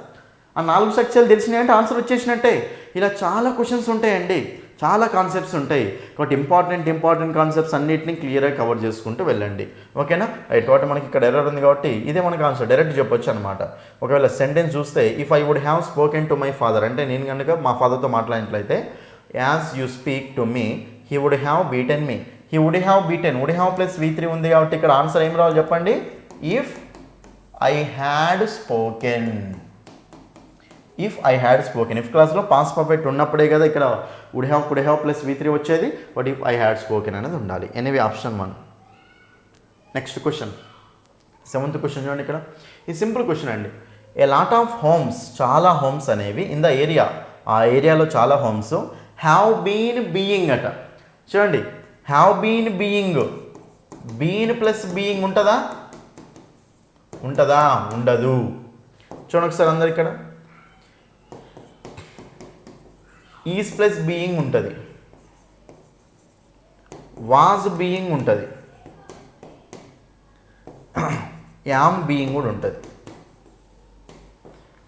ఆ 4 సెక్షన్లు తెలిసినాయంటే ఆన్సర్ వచ్చేసినట్టే. ఇలా చాలా క్వశ్చన్స్ ఉంటాయండి, చాలా కాన్సెప్ట్స్ ఉంటాయి. కాబట్టి ఇంపార్టెంట్ కాన్సెప్ట్స్ అన్నిటిని క్లియర్గా కవర్ చేసుకుంటూ వెళ్ళండి. ఓకేనా, రైట్. కాబట్టి మనకి ఇక్కడ ఎర్రర్ ఉంది కాబట్టి ఇదే మనకు ఆన్సర్ డైరెక్ట్ చెప్పొచ్చు అనమాట. ఒకవేళ సెంటెన్స్ చూస్తే, if I would have spoken to my father అంటే నేను కనుక మా ఫాదర్తో మాట్లాడినట్లయితే, as you speak to me he would have beaten me. He would have beaten, would have plus V3 ఉంది కాబట్టి ఇక్కడ ఆన్సర్ ఏం రావాలి చెప్పండి, if I had spoken. If I had spoken. If క్లాస్లో పాస్ట్ పర్ఫెక్ట్ ఉన్నప్పుడే కదా ఇక్కడ would have, could have plus V3 వచ్చేది. But if I had spoken అనేది ఉండాలి. Anyway option 1. Next question, 7th question చూడండి ఇక్కడ. ఈ సింపుల్ క్వశ్చన్ అండి. ఏ లాట్ ఆఫ్ హోమ్స్, చాలా హోమ్స్ అనేవి ఇన్ ద ఏరియా, ఆ ఏరియాలో చాలా హోమ్స్ హ్యావ్ బీన్ బీయింగ్ అట. చూడండి, have been being, been plus being ఉంటుందా, ఉండదు. చూడండి ఒకసారి అందరు ఇక్కడ, ఈజ్ ప్లస్ బీయింగ్ ఉంటుంది, వాజ్ బీయింగ్ ఉంటుంది, యామ్ బీయింగ్ కూడా ఉంటుంది.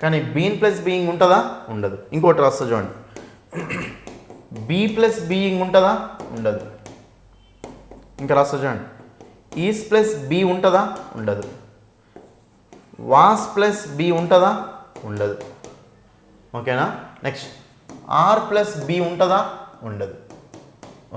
కానీ బీన్ ప్లస్ బీయింగ్ ఉంటుందా, ఉండదు. ఇంకోటి రాస్తా చూడండి, బీ ప్లస్ బీయింగ్ ఉంటుందా, ఉండదు. ఇంకా రాస్తా చూడండి, ఈజ్ ప్లస్ బీ ఉంటుందా, ఉండదు. వాస్ ప్లస్ బీ ఉంటుందా, ఉండదు. ఓకేనా. నెక్స్ట్, ఆర్ ప్లస్ బీ ఉంటుందా, ఉండదు.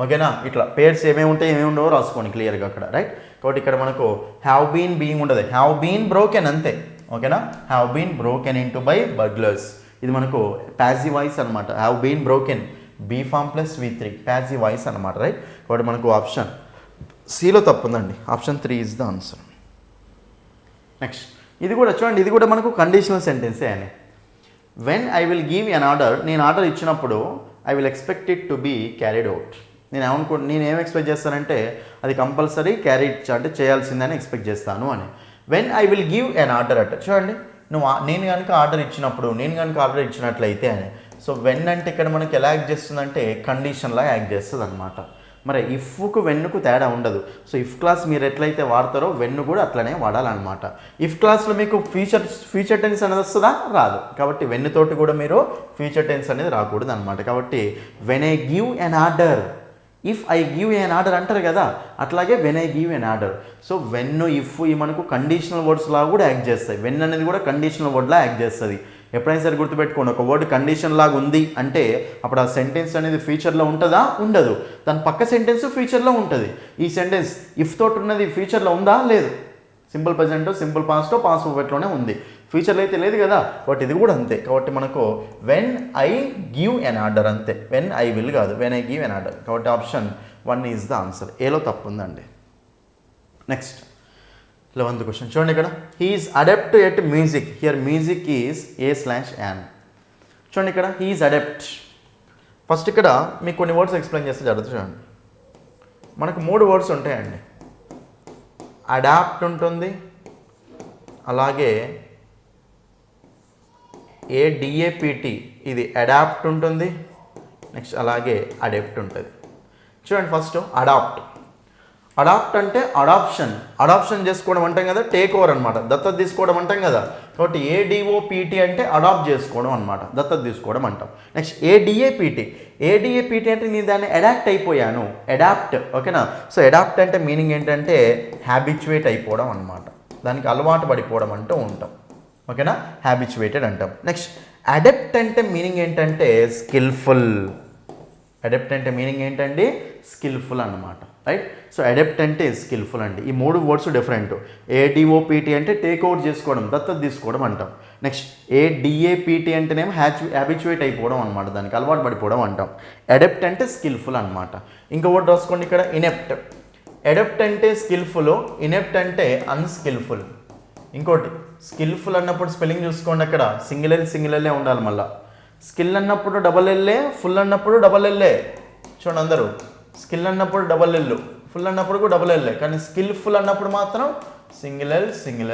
ఓకేనా. ఇట్లా పేర్స్ ఏమేమి ఉంటాయి ఏమేమి ఉండవో రాసుకోండి క్లియర్గా అక్కడ, రైట్. కాబట్టి ఇక్కడ మనకు హ్యావ్ బీన్ బీయింగ్ ఉండదు, హ్యావ్ బీన్ బ్రోకెన్ అంతే. ఓకేనా, have been broken into by burglars. ఇది మనకు ప్యాసివ్ వాయిస్ అనమాట. Have been broken, be form plus V3, passive voice అనమాట, రైట్. కాబట్టి మనకు ఆప్షన్ సిలో తప్పు ఉందండి. Option 3 is the answer. Next, ఇది కూడా చూడండి, ఇది కూడా మనకు కండిషనల్ సెంటెన్సే అని. When I will give an order, నేను ఆర్డర్ ఇచ్చినప్పుడు I will expect it to be carried out. నేను ఏం ఎక్స్పెక్ట్ చేస్తానంటే అది కంపల్సరీ క్యారీ అంటే చేయాల్సిందని ఎక్స్పెక్ట్ చేస్తాను అని. When I will give an order at, చూడండి నేను కనుక ఆర్డర్ ఇచ్చినట్లయితే అని. సో వెన్ అంటే ఇక్కడ మనకి ఎలా యాక్ట్ చేస్తుందంటే కండిషన్లా యాక్ట్ చేస్తుంది అనమాట. మరి ఇఫ్కు వెన్నుకు తేడా ఉండదు. సో ఇఫ్ క్లాస్ మీరు ఎట్లయితే వాడతారో వెన్ను కూడా అట్లనే వాడాలన్నమాట. ఇఫ్ క్లాస్లో మీకు ఫ్యూచర్ టెన్స్ అనేది వస్తుందా? రాదు. కాబట్టి వెన్నుతోటి కూడా మీరు ఫ్యూచర్ టెన్స్ అనేది రాకూడదు అనమాట. కాబట్టి when I give an order, if I give an order అంటారు కదా, అట్లాగే when I give an order. So when if ఈ మనకు కండిషనల్ వర్డ్స్ లాగా కూడా యాక్ట్ చేస్తాయి. వెన్ అనేది కూడా కండిషనల్ వర్డ్లా యాక్ట్ చేస్తుంది. ఎప్పుడైనా సరే గుర్తుపెట్టుకోండి, ఒక వర్డ్ కండిషన్ లాగా ఉంది అంటే అప్పుడు ఆ సెంటెన్స్ అనేది ఫ్యూచర్లో ఉంటుందా? ఉండదు. దాని పక్క సెంటెన్స్ ఫ్యూచర్లో ఉంటుంది. ఈ సెంటెన్స్ ఇఫ్ తోటి ఉన్నది ఫ్యూచర్లో ఉందా? లేదు. Simple present, simple past, past పర్ఫెక్ట్లోనే ఉంది. ఫ్యూచర్లో అయితే లేదు కదా. బట్ ఇది కూడా అంతే. కాబట్టి మనకు when I give an order అంతే, వెన్ ఐ విల్ కాదు, when I give an order. కాబట్టి ఆప్షన్ 1 ఈజ్ ద ఆన్సర్. ఏలో తప్పు ఉందండి. నెక్స్ట్ 11th క్వశ్చన్ చూడండి. ఇక్కడ he is adept at music. Here music is A/N. చూడండి ఇక్కడ హీఈస్ అడెప్ట్. ఫస్ట్ ఇక్కడ మీకు కొన్ని వర్డ్స్ ఎక్స్ప్లెయిన్ చేస్తే జరుగుతుంది. చూడండి, మనకు 3 వర్డ్స్ ఉంటాయండి. అడాప్ట్ ఉంటుంది, అలాగే ADAPT ఇది అడాప్ట్ ఉంటుంది, నెక్స్ట్ అలాగే అడెప్ట్ ఉంటుంది. చూడండి ఫస్ట్ అడాప్ట్. అడాప్ట్ అంటే అడాప్షన్ చేసుకోవడం అంటాం కదా, టేక్ ఓవర్ అనమాట, దత్తత తీసుకోవడం అంటాం కదా. కాబట్టి ADOPT అంటే అడాప్ట్ చేసుకోవడం అనమాట, దత్తత తీసుకోవడం అంటాం. నెక్స్ట్ ADAPT అంటే నేను దాన్ని అడాప్ట్ అయిపోయాను, అడాప్ట్. ఓకేనా. సో అడాప్ట్ అంటే మీనింగ్ ఏంటంటే హ్యాబిచ్యువేట్ అయిపోవడం అనమాట, దానికి అలవాటు పడిపోవడం అంటూ ఉంటాం. ఓకేనా, హ్యాబిచ్యువేటెడ్ అంటాం. నెక్స్ట్ అడెప్ట్ అంటే మీనింగ్ ఏంటంటే స్కిల్ఫుల్. అడెప్ట్ అంటే మీనింగ్ ఏంటండి? స్కిల్ఫుల్ అనమాట. రైట్. సో అడెప్ట్ అంటే స్కిల్ఫుల్ అండి. ఈ 3 వర్డ్స్ డిఫరెంట్. ADOPT అంటే టేక్ ఓవర్ చేసుకోవడం, దత్తత తీసుకోవడం అంటాం. నెక్స్ట్ ADAPT అంటేనేమో హ్యాబిచ్యువేట్ అయిపోవడం అనమాట, దానికి అలవాటు పడిపోవడం అంటాం. అడెప్ట్ అంటే స్కిల్ఫుల్ అనమాట. ఇంకో వర్డ్ రాసుకోండి ఇక్కడ, ఇనెప్ట్. అడెప్ట్ అంటే స్కిల్ఫుల్, ఇనెప్ట్ అంటే అన్స్కిల్ఫుల్. ఇంకోటి స్కిల్ఫుల్ అన్నప్పుడు స్పెల్లింగ్ చూసుకోండి, అక్కడ సింగిల్ ఎల్లే ఉండాలి. మళ్ళీ స్కిల్ అన్నప్పుడు డబల్ ఎల్లే, ఫుల్ అన్నప్పుడు డబల్ ఎల్లే. చూడండి అందరూ, స్కిల్ అన్నప్పుడు డబల్ ఎల్లు, ఫుల్ అన్నప్పుడు కూడా డబల్ ఎల్లే. కానీ స్కిల్ఫుల్ అన్నప్పుడు మాత్రం సింగిల్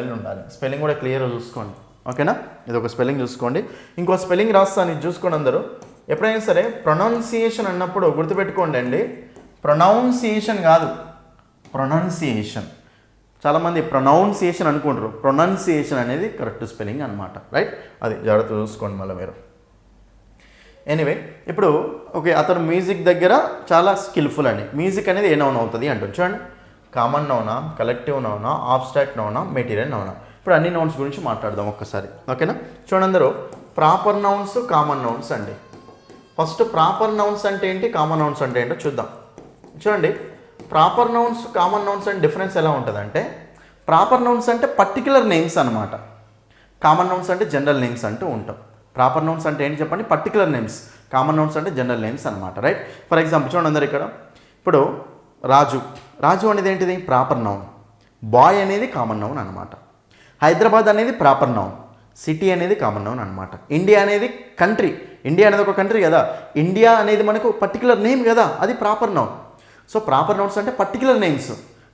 ఎల్ ఉండాలి. స్పెల్లింగ్ కూడా క్లియర్గా చూసుకోండి. ఓకేనా, ఇది ఒక స్పెల్లింగ్ చూసుకోండి. ఇంకో స్పెల్లింగ్ రాస్తాను, ఇది చూసుకోండి అందరూ. ఎప్పుడైనా సరే ప్రొనౌన్సియేషన్ అన్నప్పుడు గుర్తుపెట్టుకోండి అండి, ప్రొనౌన్సియేషన్ కాదు, ప్రొనౌన్సియేషన్. చాలామంది ప్రొనౌన్సియేషన్ అనుకుంటారు, ప్రొనౌన్సియేషన్ అనేది కరెక్ట్ స్పెల్లింగ్ అనమాట. రైట్, అది జాగ్రత్త చూసుకోండి మళ్ళీ మీరు. ఎనీవే, ఇప్పుడు ఓకే, అతను మ్యూజిక్ దగ్గర చాలా స్కిల్ఫుల్ అని. మ్యూజిక్ అనేది ఏ నౌన్ అవుతుంది అంటుంది. చూడండి, కామన్ నౌనా, కలెక్టివ్ నౌనా, ఆబ్స్ట్రాక్ట్ నౌనా, మెటీరియల్ నౌనా. ఇప్పుడు అన్ని నౌన్స్ గురించి మాట్లాడదాం ఒక్కసారి. ఓకేనా. చూడండి అందరూ, ప్రాపర్ నౌన్స్, కామన్ నౌన్స్ అండి. ఫస్ట్ ప్రాపర్ నౌన్స్ అంటే ఏంటి, కామన్ నౌన్స్ అంటే ఏంటో చూద్దాం. చూడండి, proper nouns, common nouns and difference ఎలా ఉంటుందంటే, ప్రాపర్ నౌన్స్ అంటే పర్టికులర్ నేమ్స్ అనమాట, కామన్ నౌన్స్ అంటే జనరల్ నేమ్స్ అంటూ ఉంటాం. ప్రాపర్ నౌన్స్ అంటే ఏంటి చెప్పండి, పర్టికులర్ నేమ్స్. కామన్ నౌన్స్ అంటే జనరల్ నేమ్స్ అనమాట. రైట్. ఫర్ ఎగ్జాంపుల్ చూడండి అందరు ఇక్కడ, ఇప్పుడు రాజు అనేది ఏంటిది, ప్రాపర్ నౌన్. బాయ్ అనేది కామన్ నౌన్ అనమాట. హైదరాబాద్ అనేది ప్రాపర్ నౌన్. సిటీ అనేది కామన్ నౌన్ అనమాట. ఇండియా అనేది కంట్రీ, ఇండియా అనేది ఒక కంట్రీ కదా, ఇండియా అనేది మనకు పర్టికులర్ నేమ్ కదా, అది proper noun. So proper nouns అంటే పర్టికులర్ నేమ్స్,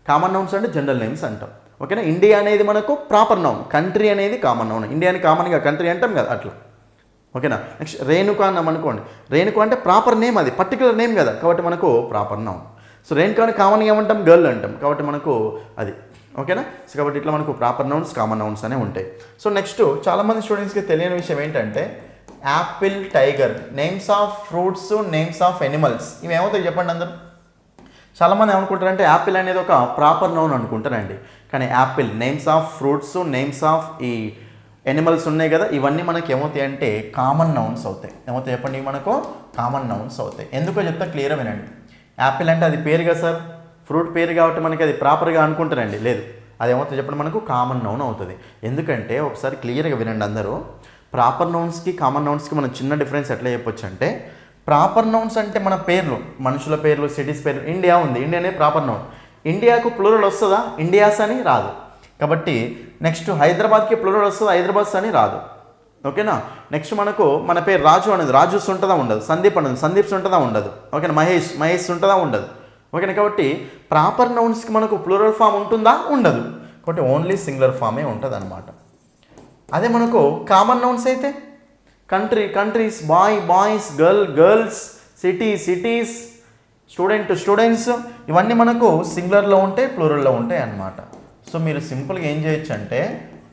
కామన్ నౌన్స్ అంటే జనరల్ నేమ్స్ అంటాం. ఓకేనా. ఇండియా అనేది మనకు ప్రాపర్ నౌన్, కంట్రీ అనేది కామన్ నౌన్. ఇండియాని కామన్గా కంట్రీ అంటాం కదా, అట్లా. ఓకేనా. నెక్స్ట్ రేణుక అన్నాం అనుకోండి, రేణుక అంటే ప్రాపర్ నేమ్, అది పర్టికులర్ నేమ్ కదా, కాబట్టి మనకు ప్రాపర్ నౌన్. సో రేణుకాని కామన్గా ఏమంటాం, గర్ల్ అంటాం, కాబట్టి మనకు అది. ఓకేనా. సో కాబట్టి ఇట్లా మనకు ప్రాపర్ నౌన్స్, కామన్ నౌన్స్ అనే ఉంటాయి. సో నెక్స్ట్ చాలామంది స్టూడెంట్స్కి తెలియని విషయం ఏంటంటే, Apple, tiger, names of fruits, names of animals, ఇవి ఏమవుతాయి చెప్పండి అందరూ. చాలామంది ఏమనుకుంటారంటే యాపిల్ అనేది ఒక ప్రాపర్ నౌన్ అనుకుంటారండి. కానీ Apple, names of fruits, names of ఈ ఎనిమల్స్ ఉన్నాయి కదా, ఇవన్నీ మనకి ఏమవుతాయి అంటే కామన్ నౌన్స్ అవుతాయి. ఏమవుతాయి చెప్పండి, మనకు కామన్ నౌన్స్ అవుతాయి. ఎందుకో చెప్తా క్లియర్గా వినండి. యాపిల్ అంటే అది పేరు కదా సార్, ఫ్రూట్ పేరు కాబట్టి మనకి అది ప్రాపర్గా అనుకుంటారండి. లేదు, అది ఏమవుతుంది చెప్పండి, మనకు కామన్ నౌన్ అవుతుంది. ఎందుకంటే ఒకసారి క్లియర్గా వినండి అందరూ, ప్రాపర్ నౌన్స్కి కామన్ నౌన్స్కి మనం చిన్న డిఫరెన్స్ ఎట్లా చెప్పొచ్చు అంటే, ప్రాపర్ నౌన్స్ అంటే మన పేర్లు, మనుషుల పేర్లు, సిటీస్ పేర్లు. ఇండియా ఉంది, ఇండియా అనేది ప్రాపర్ నౌన్. ఇండియాకు ప్లూరల్ వస్తుందా, ఇండియాస్ అని రాదు. కాబట్టి నెక్స్ట్ హైదరాబాద్కి ప్లూరల్ వస్తుంది, హైదరాబాద్స్ అని రాదు. ఓకేనా. నెక్స్ట్ మనకు మన పేరు రాజు అనేది రాజుస్ ఉంటుందా ఉండదు, సందీప్ అనేది సందీప్స్ ఉంటుందా ఉండదు, ఓకేనా. మహేష్ ఉంటుందా ఉండదు, ఓకేనా. కాబట్టి ప్రాపర్ నౌన్స్కి మనకు ప్లూరల్ ఫామ్ ఉంటుందా ఉండదు, కాబట్టి ఓన్లీ సింగులర్ ఫామే ఉంటుంది అనమాట. అదే మనకు కామన్ నౌన్స్ అయితే countries, boys, girls, cities, students ఇవన్నీ మనకు సింగులర్లో ఉంటాయి, ప్లూరల్లో ఉంటాయి అన్నమాట. సో మీరు సింపుల్గా ఏం చేయొచ్చు అంటే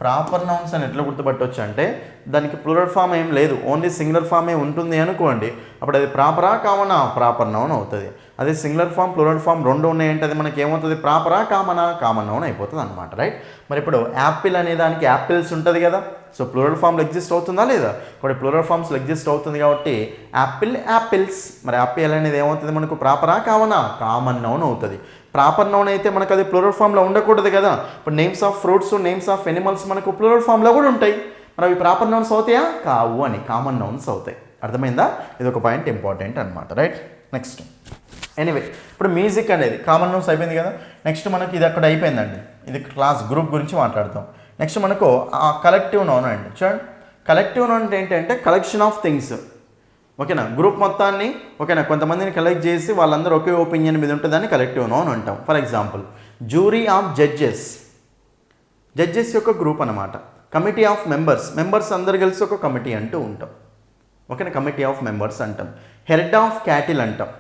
ప్రాపర్ నౌన్స్ అని ఎట్లా గుర్తుపట్టవచ్చు అంటే దానికి ప్లూరల్ ఫామ్ ఏం లేదు, ఓన్లీ సింగులర్ ఫామే ఉంటుంది అనుకోండి, అప్పుడు అది ప్రాపరా కామనా ప్రాపర్ నౌన్ అవుతుంది. అదే సింగులర్ ఫామ్ ప్లూరల్ ఫామ్ రెండు ఉన్నాయంటే అది మనకి ఏమవుతుంది, ప్రాపరా కామన్ నౌన్ అయిపోతుంది అనమాట, రైట్. మరి ఇప్పుడు యాపిల్ అనే దానికి యాపిల్స్ ఉంటుంది కదా, సో ప్లూరల్ ఫామ్లో ఎగ్జిస్ట్ అవుతుందా లేదా, ఇప్పుడు ప్లూరల్ ఫామ్స్లో ఎగ్జిస్ట్ అవుతుంది కాబట్టి యాపిల్స్, మరి యాపిల్ అనేది ఏమవుతుంది మనకు ప్రాపరా కామన్ నౌన్ అవుతుంది. ప్రాపర్ నౌన్ అయితే మనకు అది ప్లూరల్ ఫామ్లో ఉండకూడదు కదా. ఇప్పుడు names of fruits, names of animals మనకు ప్లూరల్ ఫామ్లో కూడా ఉంటాయి, మరి అవి ప్రాపర్ నౌన్స్ అవుతాయా కావు అని కామన్ నౌన్స్ అవుతాయి. అర్థమైందా, ఇది ఒక పాయింట్ ఇంపార్టెంట్ అనమాట, రైట్. నెక్స్ట్ ఎనీవే ఇప్పుడు మ్యూజిక్ అనేది కామన్ నౌన్స్ అయిపోయింది కదా. నెక్స్ట్ మనకి ఇది అక్కడ అయిపోయిందండి, ఇది క్లాస్ గ్రూప్ గురించి మాట్లాడతాం. నెక్స్ట్ మనకు కలెక్టివ్ నౌన్ అండి. చూడండి, కలెక్టివ్ నౌన్ అంటే ఏంటంటే కలెక్షన్ ఆఫ్ థింగ్స్, ఓకేనా. గ్రూప్ మొత్తాన్ని, ఓకేనా, కొంతమందిని కలెక్ట్ చేసి వాళ్ళందరూ ఒకే ఒపీనియన్ మీద ఉంటుందని కలెక్టివ్ నౌన్ అంటాం. For example jury of judges యొక్క గ్రూప్ అనమాట. కమిటీ ఆఫ్ మెంబర్స్ అందరు కలిసి ఒక కమిటీ అంటూ ఉంటాం, ఓకేనా, కమిటీ ఆఫ్ మెంబర్స్ అంటాం. హెడ్ ఆఫ్ క్యాటిల్ అంటాం,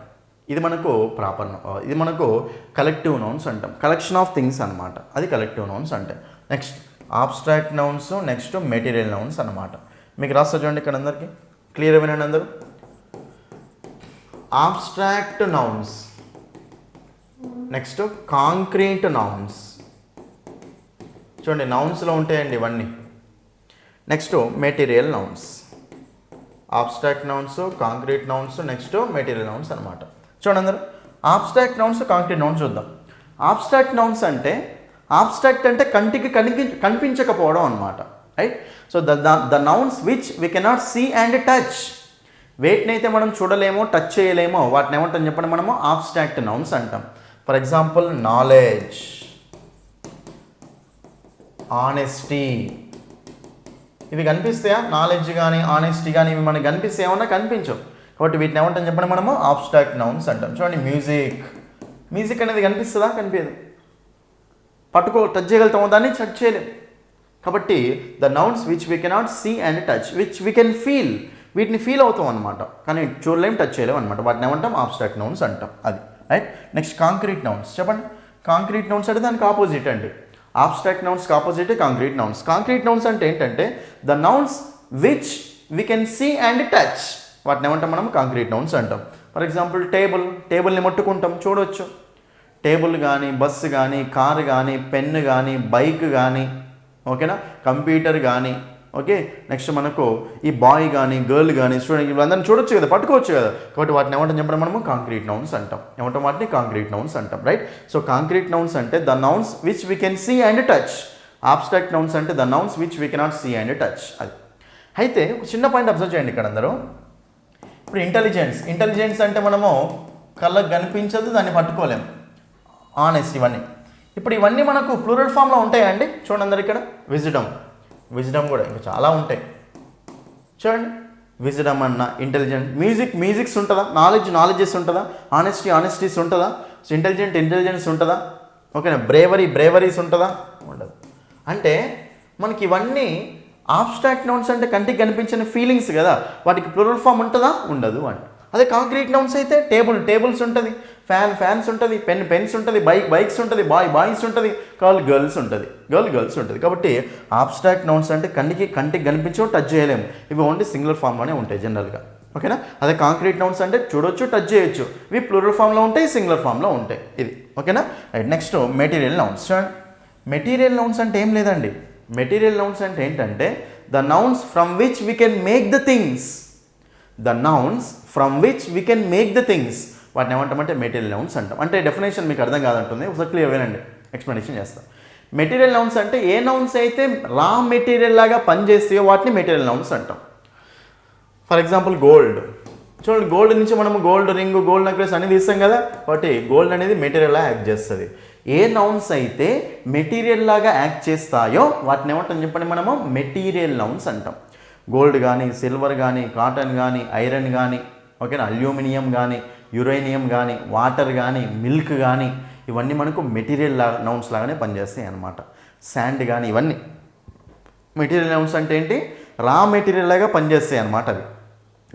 ఇది మనకు ఇది మనకు కలెక్టివ్ నౌన్స్ అంటాం. కలెక్షన్ ఆఫ్ థింగ్స్ అనమాట, అది కలెక్టివ్ నౌన్స్ అంటాం. Next abstract nouns, next material nouns అనమాట. మీకు రాస్తా చూడండి ఇక్కడ అందరికీ క్లియర్ వినండి అందరూ. Abstract nouns, next concrete nouns, చూడండి నౌన్స్లో ఉంటాయండి ఇవన్నీ. Next material nouns, abstract nouns, concrete nouns, next material nouns అనమాట. చూడండి అందరూ ఆబ్స్ట్రాక్ట్ నౌన్స్, కాంక్రీట్ నౌన్స్ చూద్దాం. ఆబ్స్ట్రాక్ట్ నౌన్స్ అంటే కంటికి కనిపించకపోవడం అనమాట, right. So the nouns which we cannot see and touch, వేటినైతే మనం చూడలేమో టచ్ చేయలేమో వాటిని ఏమంటాం చెప్పండి మనము ఆబ్స్ట్రాక్ట్ నౌన్స్ అంటాం. ఫర్ ఎగ్జాంపుల్ నాలెడ్జ్, ఆనెస్టీ, ఇవి కనిపిస్తాయా, నాలెడ్జ్ కానీ ఆనెస్టీ కానీ ఇవి మనకి కనిపిస్తే ఏమన్నా కనిపించవు, కాబట్టి వీటిని ఏమంటాం చెప్పండి మనము ఆబ్స్ట్రాక్ట్ నౌన్స్ అంటాం. చూడండి మ్యూజిక్ అనేది కనిపిస్తుందా, కనిపించదు, టచ్ చేయగలుగుతామో దాన్ని టచ్ చేయలేం. కాబట్టి the nouns which we cannot see and touch, which we can feel, వీటిని ఫీల్ అవుతాం అనమాట, కానీ చూడలేం టచ్ చేయలేం అనమాట, వాటిని ఏమంటాం ఆబ్స్ట్రాక్ట్ నౌన్స్ అంటాం, అది రైట్. నెక్స్ట్ కాంక్రీట్ నౌన్స్, చెప్పండి. కాంక్రీట్ నౌన్స్ అంటే దానికి ఆపోజిట్ అండి, ఆబ్స్ట్రాక్ట్ నౌన్స్కి opposite concrete nouns. Concrete nouns అంటే ఏంటంటే the nouns which we can see and touch, వాటిని ఏమంటాం మనం కాంక్రీట్ నౌన్స్ అంటాం. ఫర్ ఎగ్జాంపుల్ టేబుల్ని ముట్టుకుంటాం, చూడవచ్చు. టేబుల్ కానీ, బస్సు కానీ, కారు కానీ, పెన్ను కానీ, బైక్ కానీ, ఓకేనా, కంప్యూటర్ కానీ, ఓకే. నెక్స్ట్ మనకు ఈ బాయ్ కానీ, గర్ల్ కానీ, స్టూడెంట్ వీళ్ళందరినీ చూడొచ్చు కదా, పట్టుకోవచ్చు కదా, కాబట్టి వాటిని ఏమంటాం చెప్పడం మనము కాంక్రీట్ నౌన్స్ అంటాం. ఏమంటాం వాటిని కాంక్రీట్ నౌన్స్ అంటాం, రైట్. సో కాంక్రీట్ నౌన్స్ అంటే the nouns which we can see and touch, abstract nouns అంటే the nouns which we cannot see and touch, అది. అయితే ఒక చిన్న పాయింట్ అబ్జర్వ్ చేయండి ఇక్కడ అందరూ. ఇప్పుడు ఇంటెలిజెన్స్ అంటే మనము కళ్ళకు కనిపించదు, దాన్ని పట్టుకోలేము, ఆనెస్ట్, ఇప్పుడు ఇవన్నీ మనకు ప్లూరల్ ఫామ్లో ఉంటాయండి. చూడండి అందరు ఇక్కడ విజ్డమ్ కూడా ఇంకా చాలా ఉంటాయి. చూడండి విజ్డమ్ అన్న, మ్యూజిక్స్ ఉంటుందా, నాలెడ్జెస్ ఉంటుందా, ఆనెస్టీస్ ఉంటుందా, సో ఇంటెలిజెన్స్ ఉంటుందా, ఓకేనా, బ్రేవరీస్ ఉంటుందా, ఉండదు. అంటే మనకి ఇవన్నీ ఆబ్స్ట్రాక్ట్ నౌన్స్ అంటే కంటికి కనిపించిన ఫీలింగ్స్ కదా, వాటికి ప్లూరల్ ఫామ్ ఉంటుందా, ఉండదు అని. అదే కాంక్రీట్ నౌన్స్ అయితే టేబుల్స్ ఉంటుంది, ఫ్యాన్స్ ఉంటుంది, పెన్స్ ఉంటుంది, బైక్స్ ఉంటుంది, బాయ్స్ ఉంటుంది, గర్ల్స్ ఉంటుంది. కాబట్టి ఆబ్స్ట్రాక్ట్ నౌన్స్ అంటే కంటికి కనిపించవు, టచ్ చేయలేము, ఇవి ఓన్లీ సింగులర్ ఫామ్లోనే ఉంటాయి జనరల్గా, ఓకేనా. అదే కాంక్రీట్ నౌన్స్ అంటే చూడొచ్చు, టచ్ చేయొచ్చు, ఇవి ప్లూరల్ ఫామ్లో ఉంటాయి, సింగులర్ ఫామ్లో ఉంటాయి, ఇది ఓకేనా, right. Next material nouns. Material nouns అంటే ఏం లేదండి, మెటీరియల్ నౌన్స్ అంటే ఏంటంటే the nouns from which we can make the things, వాటిని ఏమంటామంటే మెటీరియల్ నౌన్స్ అంటాం. అంటే డెఫినేషన్ మీకు అర్థం కాదంటుంది, ఒకసారి క్లియర్ వినండి, ఎక్స్ప్లెనేషన్ చేస్తాం. మెటీరియల్ నౌన్స్ అంటే ఏ నౌన్స్ అయితే రా మెటీరియల్ లాగా పనిచేస్తాయో వాటిని మెటీరియల్ నౌన్స్ అంటాం. ఫర్ ఎగ్జాంపుల్ గోల్డ్, చూడండి గోల్డ్ నుంచి మనము గోల్డ్ రింగ్, గోల్డ్ నెక్లెస్ అన్ని తీస్తాం కదా, కాబట్టి గోల్డ్ అనేది మెటీరియల్ లాగా యాక్ట్ చేస్తుంది. ఏ నౌన్స్ అయితే మెటీరియల్ లాగా యాక్ట్ చేస్తాయో వాటిని ఏమంటాం చెప్పండి మనము మెటీరియల్ నౌన్స్ అంటాం. గోల్డ్ కానీ, సిల్వర్ కానీ, కాటన్ కానీ, ఐరన్ కానీ, ఓకేనా, అల్యూమినియం కానీ, యురేనియం కానీ, వాటర్ కానీ, మిల్క్ కానీ, ఇవన్నీ మనకు మెటీరియల్ నౌన్స్ లాగానే పనిచేస్తాయి అన్నమాట. శాండ్ కానీ, ఇవన్నీ మెటీరియల్ నౌన్స్ అంటే ఏంటి, రా మెటీరియల్ లాగా పనిచేస్తాయి అన్నమాట అవి.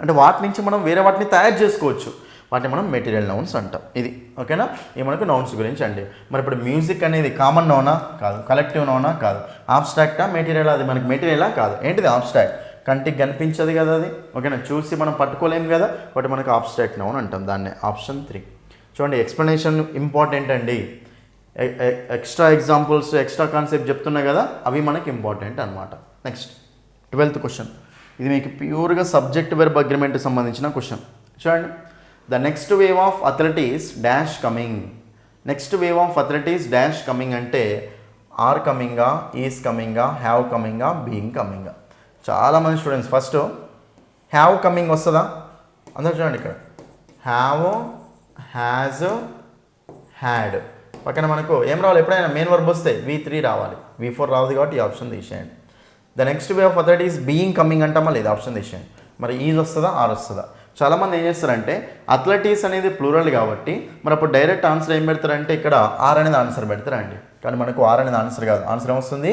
అంటే వాటి నుంచి మనం వేరే వాటిని తయారు చేసుకోవచ్చు, వాటిని మనం మెటీరియల్ నౌన్స్ అంటాం. ఇది ఓకేనా, ఇది మనకు నౌన్స్ గురించి అండి. మరి ఇప్పుడు మ్యూజిక్ అనేది కామన్ నౌనా కాదు, కలెక్టివ్ నౌనా కాదు, ఆబ్స్ట్రాక్టా మెటీరియల్, అది మనకి మెటీరియలా కాదు, ఏంటిది ఆబ్స్ట్రాక్ట్, కంటికి కనిపించదు కదా అది, ఓకేనా, చూసి మనం పట్టుకోలేము కదా, ఒకటి మనకు ఆబ్స్ట్రాక్ట్ నౌన్ అంటాం దాన్ని. ఆప్షన్ 3 చూడండి. ఎక్స్ప్లెనేషన్ ఇంపార్టెంట్ అండి. ఎక్స్ట్రా ఎగ్జాంపుల్స్, ఎక్స్ట్రా కాన్సెప్ట్ చెప్తున్నా కదా, అవి మనకి ఇంపార్టెంట్ అనమాట. Next 12th question. ఇది మీకు ప్యూర్గా సబ్జెక్ట్ వెర్బ్ అగ్రిమెంట్కి సంబంధించిన క్వశ్చన్. చూడండి. The next wave of athletics dash coming. Next wave of athletics dash coming అంటే ఆర్ కమింగా, ఈజ్ కమింగా, హ్యావ్ కమింగా, బీయింగ్ కమింగా. చాలామంది స్టూడెంట్స్ ఫస్ట్ హ్యావ్ కమింగ్ వస్తుందా, అందరూ చూడండి ఇక్కడ హ్యావ్, హ్యాజ్, హ్యాడ్ పక్కన మనకు ఏం రావాలి, ఎప్పుడైనా మెయిన్ వర్బ్ వస్తే V3 రావాలి, V4 రాదు కాబట్టి ఈ ఆప్షన్ తీసేయండి. The next way of athletics being coming అంటామా లేదా, ఆప్షన్ తీసేయండి. మరి ఈజ్ వస్తుందా, ఆర్ వస్తుందా? చాలామంది ఏం చేస్తారంటే అథ్లెటిక్స్ అనేది ప్లూరల్ కాబట్టి మరి అప్పుడు డైరెక్ట్ ఆన్సర్ ఏం పెడతారంటే ఇక్కడ ఆర్ అనేది ఆన్సర్ పెడతారండి. కానీ మనకు ఆర్ అనేది ఆన్సర్ కాదు, ఆన్సర్ ఏమొస్తుంది,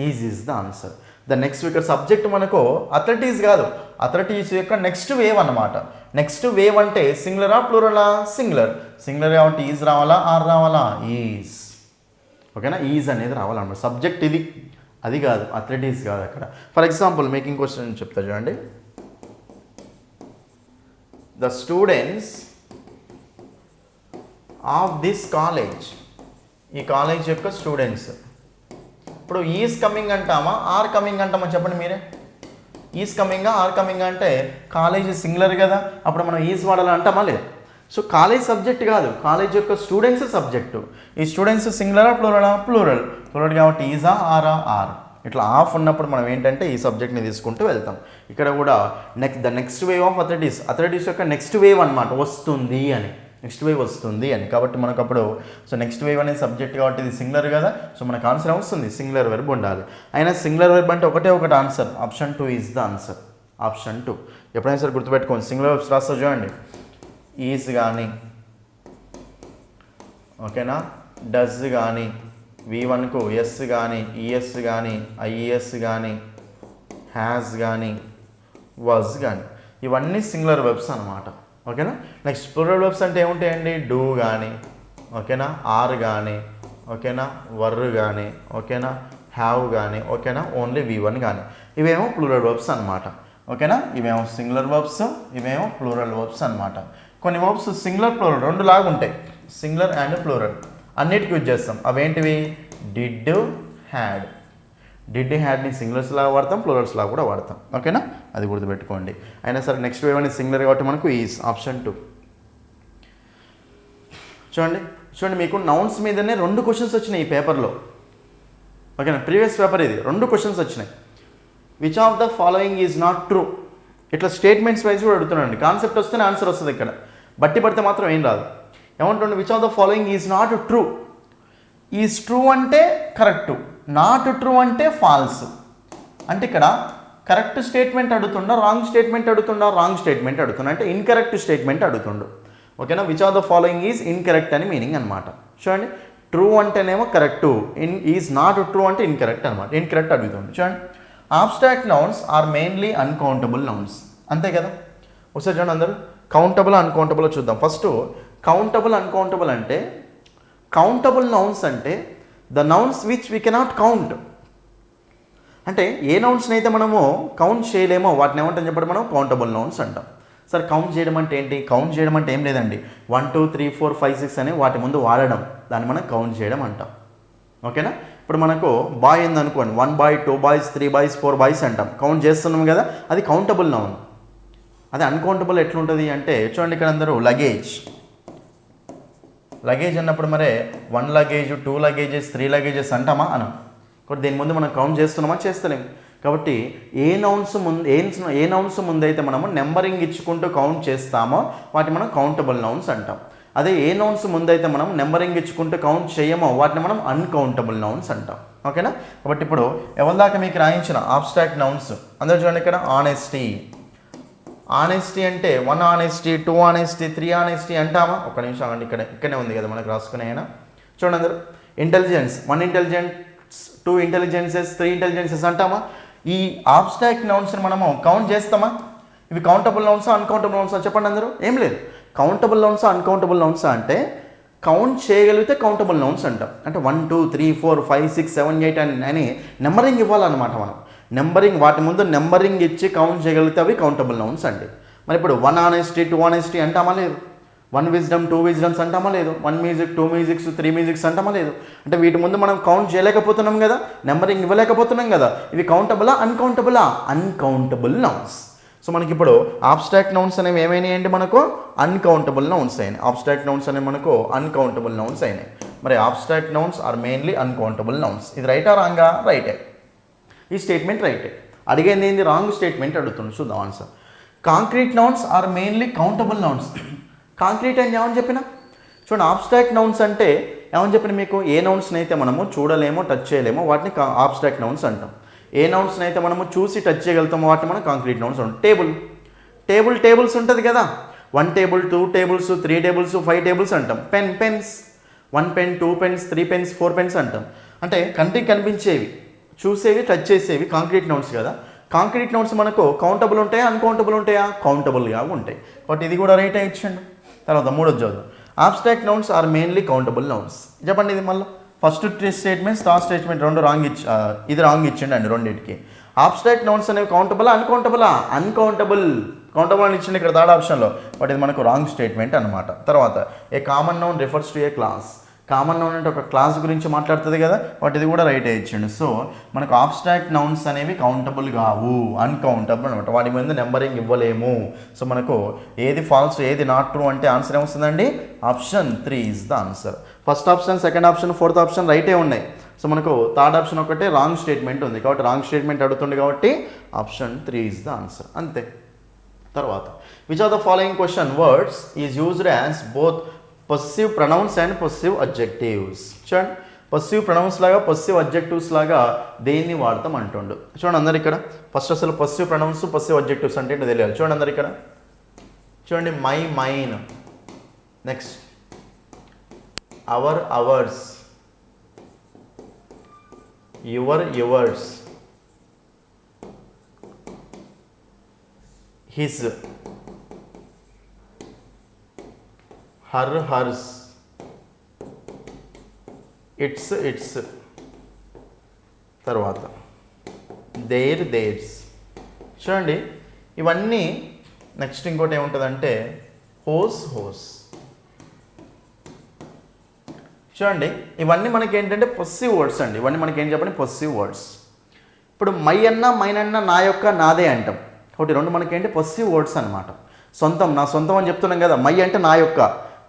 is the answer. The next ఇక్కడ సబ్జెక్ట్ మనకు అథ్లెటిక్స్ కాదు, అథ్లెటిక్స్ యొక్క నెక్స్ట్ వేవ్ అనమాట. నెక్స్ట్ వేవ్ అంటే సింగులరా ప్లూరలా, సింగులర్. సింగులర్ కాబట్టి ఈజ్ రావాలా, ఆర్ రావాలా, ఈజ్. ఓకేనా, ఈజ్ అనేది రావాలన్నమాట. సబ్జెక్ట్ ఇది, అది కాదు, అథ్లెటిక్స్ కాదు అక్కడ. ఫర్ ఎగ్జాంపుల్ మేకింగ్ క్వశ్చన్ చెప్తా చూడండి. The students of this college, ఈ కాలేజ్ యొక్క స్టూడెంట్స్. ఇప్పుడు ఈజ్ కమింగ్ అంటామా, ఆర్ కమింగ్ అంటామా చెప్పండి మీరే. ఈజ్ కమింగా, ఆర్ కమింగ్ అంటే కాలేజ్ సింగులర్ కదా, అప్పుడు మనం ఈజ్ వాడాలి అంటామా లేదు. సో కాలేజ్ సబ్జెక్ట్ కాదు, కాలేజ్ యొక్క స్టూడెంట్స్ సబ్జెక్టు. ఈ స్టూడెంట్స్ సింగులరా ప్లూరలా, ప్లూరల్. ప్లూరల్ కాబట్టి ఈజా, ఆరా, ఆర్. ఇట్లా ఆఫ్ ఉన్నప్పుడు మనం ఏంటంటే ఈ సబ్జెక్ట్ని తీసుకుంటూ వెళ్తాం. ఇక్కడ కూడా the next wave of athletics, athletics యొక్క నెక్స్ట్ వేవ్ అనమాట, వస్తుంది అని, నెక్స్ట్ వేవ్ వస్తుంది అని. కాబట్టి మనకు అప్పుడు సో నెక్స్ట్ వేవ్ అనేది సబ్జెక్ట్ కాబట్టి ఇది సింగులర్ కదా, సో మనకు ఆన్సర్ వస్తుంది సింగులర్ వెర్బ్ ఉండాలి. అయినా సింగులర్ వెర్బ్ అంటే ఒకటి answer, option 2 is the answer. Option 2 ఎప్పుడైనా సరే గుర్తుపెట్టుకోండి. సింగులర్ వెర్బ్స్ రాస్తా చూడండి. ఈజ్ కానీ, ఓకేనా, డస్ కానీ, V1కు ఎస్ కానీ, ఈఎస్ కానీ, ఐఈఎస్ కానీ, హ్యాస్ కానీ, వాజ్ కానీ, ఇవన్నీ సింగులర్ వెర్బ్స్ అనమాట. ఓకేనా. నెక్స్ట్ ప్లూరల్ వెర్బ్స్ అంటే ఏముంటాయండి, డూ కానీ, ఓకేనా, ఆర్ కానీ, ఓకేనా, వర్ కానీ, ఓకేనా, హ్యావ్ కానీ, ఓకేనా, ఓన్లీ V1 కానీ. ఇవేమో ప్లూరల్ వెర్బ్స్ అనమాట. ఓకేనా, ఇవేమో సింగులర్ వెర్బ్స్, ఇవేమో ప్లూరల్ వెర్బ్స్ అనమాట. కొన్ని వెర్బ్స్ సింగులర్ ప్లూరల్ రెండు లాగా ఉంటాయి, సింగులర్ అండ్ ప్లూరల్ అన్నిటికీ యూజ్ చేస్తాం. అవేంటివి, డిడ్, హ్యాడ్. డిడ్, హ్యాడ్ని సింగులర్స్ లాగా వాడతాం, ప్లూరల్స్ లాగా కూడా వాడతాం. ఓకేనా, అది గుర్తుపెట్టుకోండి. అయినా సరే నెక్స్ట్ వేవ్ అనేది సింగులర్ కాబట్టి మనకు ఈజ్, ఆప్షన్ 2. చూడండి మీకు నౌన్స్ మీదనే 2 క్వశ్చన్స్ వచ్చినాయి ఈ పేపర్లో. ఓకేనా, ప్రీవియస్ పేపర్ ఇది, 2 క్వశ్చన్స్ వచ్చినాయి. Which of the following is not true, ఇట్లా స్టేట్మెంట్స్ వైజ్ కూడా అడుగుతున్నాండి. కాన్సెప్ట్ వస్తేనే ఆన్సర్ వస్తుంది, ఇక్కడ బట్టి పడితే మాత్రం ఏం రాదు. ఏమంటుండే, which of the following is not true. Is true అంటే కరెక్టు, నాట్ ట్రూ అంటే ఫాల్స్. అంటే ఇక్కడ కరెక్ట్ స్టేట్మెంట్ అడుగుతుండా, రాంగ్ స్టేట్మెంట్ అడుగుతుండా, రాంగ్ స్టేట్మెంట్ అడుగుతుండా అంటే ఇన్కరెక్ట్ స్టేట్మెంట్ అడుగుతుండు. ఓకేనా, which of the following is incorrect అని మీనింగ్ అనమాట. చూడండి, ట్రూ అంటేనేమో కరెక్టు, ఈజ్ నాట్ ట్రూ అంటే ఇన్కరెక్ట్ అనమాట. ఇన్కరెక్ట్ అడుగుతుంది. చూడండి, abstract nouns are mainly uncountable nouns, అంతే కదా. ఒకసారి చూడండి అందరూ, కౌంటబుల్ అన్కౌంటబుల్ చూద్దాం. ఫస్ట్ కౌంటబుల్ అన్కౌంటబుల్ అంటే, కౌంటబుల్ నౌన్స్ అంటే the nouns which we cannot count. అంటే ఏ నౌన్స్ని అయితే మనము కౌంట్ చేయలేమో వాటిని ఏమంటాం చెప్పండి, మనం కౌంటబుల్ నౌన్స్ అంటాం. సరే కౌంట్ చేయడం అంటే ఏంటి, కౌంట్ చేయడం అంటే ఏం లేదండి, 1 2 3 4 5 6 అని వాటి ముందు వాడడం, దాన్ని మనం కౌంట్ చేయడం అంటాం. ఓకేనా, ఇప్పుడు మనకు బాయ్ ఉందనుకోండి, 1 బాయ్ 2 బాయ్స్ 3 బాయ్స్ 4 బాయ్స్ అంటాం, కౌంట్ చేస్తున్నాం కదా, అది కౌంటబుల్ నౌన్. అది అన్కౌంటబుల్ ఎట్లుంటుంది అంటే, చూడండి ఇక్కడ అందరూ లగేజ్, లగేజ్ అన్నప్పుడు మరే 1 లగేజ్ 2 లగేజెస్ 3 లగేజెస్ అంటామా అనం. కాబట్టి దీని ముందు మనం కౌంట్ చేస్తున్నామా, చేస్తలేము. కాబట్టి ఏ నౌన్స్ ముందైతే మనము నెంబరింగ్ ఇచ్చుకుంటూ కౌంట్ చేస్తామో వాటి మనం కౌంటబుల్ నౌన్స్ అంటాం. అదే ఏ నౌన్స్ ముందైతే మనం నెంబరింగ్ ఇచ్చుకుంటూ కౌంట్ చేయమో వాటిని మనం అన్కౌంటబుల్ నౌన్స్ అంటాం. ఓకేనా? కాబట్టి ఇప్పుడు ఎవరి దాకా మీకు రాయించిన ఆబ్స్ట్రాక్ట్ నౌన్స్ అందరూ చూడండి. ఇక్కడ ఆనెస్టీ, ఆనెస్టీ అంటే 1 ఆనెస్టీ, 2 ఆనెస్టీ, 3 ఆనెస్టీ అంటామా? ఒక నిమిషం అండి, ఇక్కడనే ఉంది కదా మనకు రాసుకునే అయినా. చూడండి అందరూ. ఇంటెలిజెన్స్, 1 ఇంటెలిజెన్స్, 2 ఇంటెలిజెన్సెస్, 3 ఇంటెలిజెన్సెస్ అంటామా? ఈ ఆబ్స్ట్రాక్ట్ నౌన్స్ని మనము కౌంట్ చేస్తామా? ఇవి కౌంటబుల్ నౌన్సా అన్కౌంటబుల్ నౌన్సా చెప్పండి అందరూ. ఏం లేదు. కౌంటబుల్ నౌన్సా అన్కౌంటబుల్ నౌన్సా అంటే కౌంట్ చేయగలిగితే కౌంటబుల్ నౌన్స్ అంటాం. అంటే 1 2 3 4 5 6 7 8 అని నెంబరింగ్ ఇవ్వాలన్నమాట. మనం నెంబరింగ్ వాటి ముందు నెంబరింగ్ ఇచ్చి కౌంట్ చేయగలిగితే అవి కౌంటబుల్ నౌన్స్ అండి. మరి ఇప్పుడు 1 ఆనెస్టీ, 2 ఆనెస్టీ అంటామా లేదు? 1 విజ్డమ్, 2 విజ్డమ్స్ అంటామా లేదు? 1 మ్యూజిక్, 2 మ్యూజిక్స్, 3 మ్యూజిక్స్ అంటామా లేదు? అంటే వీటి ముందు మనం కౌంట్ చేయలేకపోతున్నాం కదా, నెంబరింగ్ ఇవ్వలేకపోతున్నాం కదా. ఇవి కౌంటబులా అన్కౌంటబులా? Uncountable nouns. సో మనకి ఇప్పుడు ఆబ్స్ట్రాక్ట్ నౌన్స్ అనేవి ఏమైనాయండి? మనకు అన్కౌంటబుల్ నౌన్స్ అయినాయి. ఆబ్స్ట్రాక్ట్ నౌన్స్ అనేవి మనకు అన్కౌంటబుల్ నౌన్స్ అయినాయి. మరి abstract nouns are mainly uncountable nouns. ఇది రైటా రాంగా? రైటే. ఈ స్టేట్మెంట్ రైటే. అడిగేది ఏంది? రాంగ్ స్టేట్మెంట్ అడుగుతుంది. చూద్దాం answer. Concrete nouns are mainly countable nouns. Concrete అని ఏమని చెప్పిన? చూడండి, ఆబ్స్ట్రాక్ట్ నౌన్స్ అంటే ఏమని చెప్పిన మీకు? ఏ నౌన్స్ని అయితే మనము చూడలేమో, టచ్ చేయలేమో వాటిని ఆబ్స్ట్రాక్ట్ నౌన్స్ అంటాం. ఏ నౌన్స్ని అయితే మనము చూసి టచ్ చేయగలుగుతామో వాటిని మనం కాంక్రీట్ నౌన్స్ అంటాం. టేబుల్స్ ఉంటుంది కదా, 1 టేబుల్, 2 టేబుల్స్, 3 టేబుల్స్, 5 టేబుల్స్ అంటాం. Pens, 1 pen, 2 pens, 3 pens, 4 pens అంటాం. అంటే కంటికి కనిపించేవి, చూసేవి, టచ్ చేసేవి కాంక్రీట్ నౌన్స్ కదా. కాంక్రీట్ నౌన్స్ మనకు కౌంటబుల్ ఉంటాయా అన్కౌంటబుల్ ఉంటాయా? కౌంటబుల్గా ఉంటాయి. కాబట్టి ఇది కూడా రైట్ ఇచ్చండి. తర్వాత మూడోది చదువు. Abstract nouns are mainly countable nouns. చెప్పండి ఇది మళ్ళీ. First 3 statements, third statement 2 wrong ఇది రాంగ్ ఇచ్చిండి అండి రెండింటికి. ఆబ్స్ట్రాక్ట్ నౌన్స్ అనేవి కౌంటబులా అన్కౌంటబులా? అన్కౌంటబుల్. కౌంటబుల్ అని ఇచ్చింది ఇక్కడ థర్డ్ ఆప్షన్లో, బట్ ఇది మనకు రాంగ్ స్టేట్మెంట్ అనమాట. తర్వాత a common noun refers to A class. Common noun అంటే ఒక క్లాస్ గురించి మాట్లాడుతుంది కదా, బట్ ఇది కూడా రైట్ ఇచ్చిండు. సో మనకు ఆబ్స్ట్రాక్ట్ నౌన్స్ అనేవి కౌంటబుల్ కావు, అన్కౌంటబుల్ అనమాట. వాటి మీద నెంబరింగ్ ఇవ్వలేము. సో మనకు ఏది ఫాల్స్, ఏది నాట్ ట్రూ అంటే ఆన్సర్ ఏమొస్తుందండి? Option 3 is the answer. First option, second option, fourth option రైటే ఉన్నాయి. సో మనకు థర్డ్ ఆప్షన్ ఒకటే రాంగ్ స్టేట్మెంట్ ఉంది. కాబట్టి రాంగ్ స్టేట్మెంట్ అడుగుతుంది కాబట్టి ఆప్షన్ 3 ఇస్ ద ఆన్సర్. అంతే. తర్వాత which are the following question words is used as both possessive pronouns and possessive adjectives. చూడండి, పొసెసివ్ ప్రొనౌన్స్ లాగా పొసెసివ్ అడ్జెక్టివ్స్ లాగా దేన్ని వాడతాం అంటుండు. చూడండి అందరు ఇక్కడ ఫస్ట్ అసలు పొసెసివ్ ప్రొనౌన్స్, పొసెసివ్ అడ్జెక్టివ్స్ అంటే ఏంటో తెలియాలి. చూడండి అందరు ఇక్కడ చూడండి. My, mine. Next our, ours. Your, yours. His, her, hers. Its, its. తర్వాత దేర్, దేర్స్. చూడండి ఇవన్నీ. నెక్స్ట్ ఇంకోటి ఏముంటుందంటే హోస్, హోస్. చూడండి ఇవన్నీ మనకి ఏంటంటే పొసెసివ్ వర్డ్స్ అండి. ఇవన్నీ మనకి ఏం చెప్పండి? Possessive words. ఇప్పుడు మై అన్నా, మైన్ అన్నా నా యొక్క, నాదే అంటాం. ఒకటి రెండు మనకేంటి పొసెసివ్ వర్డ్స్ అనమాట. సొంతం, నా సొంతం అని చెప్తున్నాం కదా. మై అంటే నా యొక్క,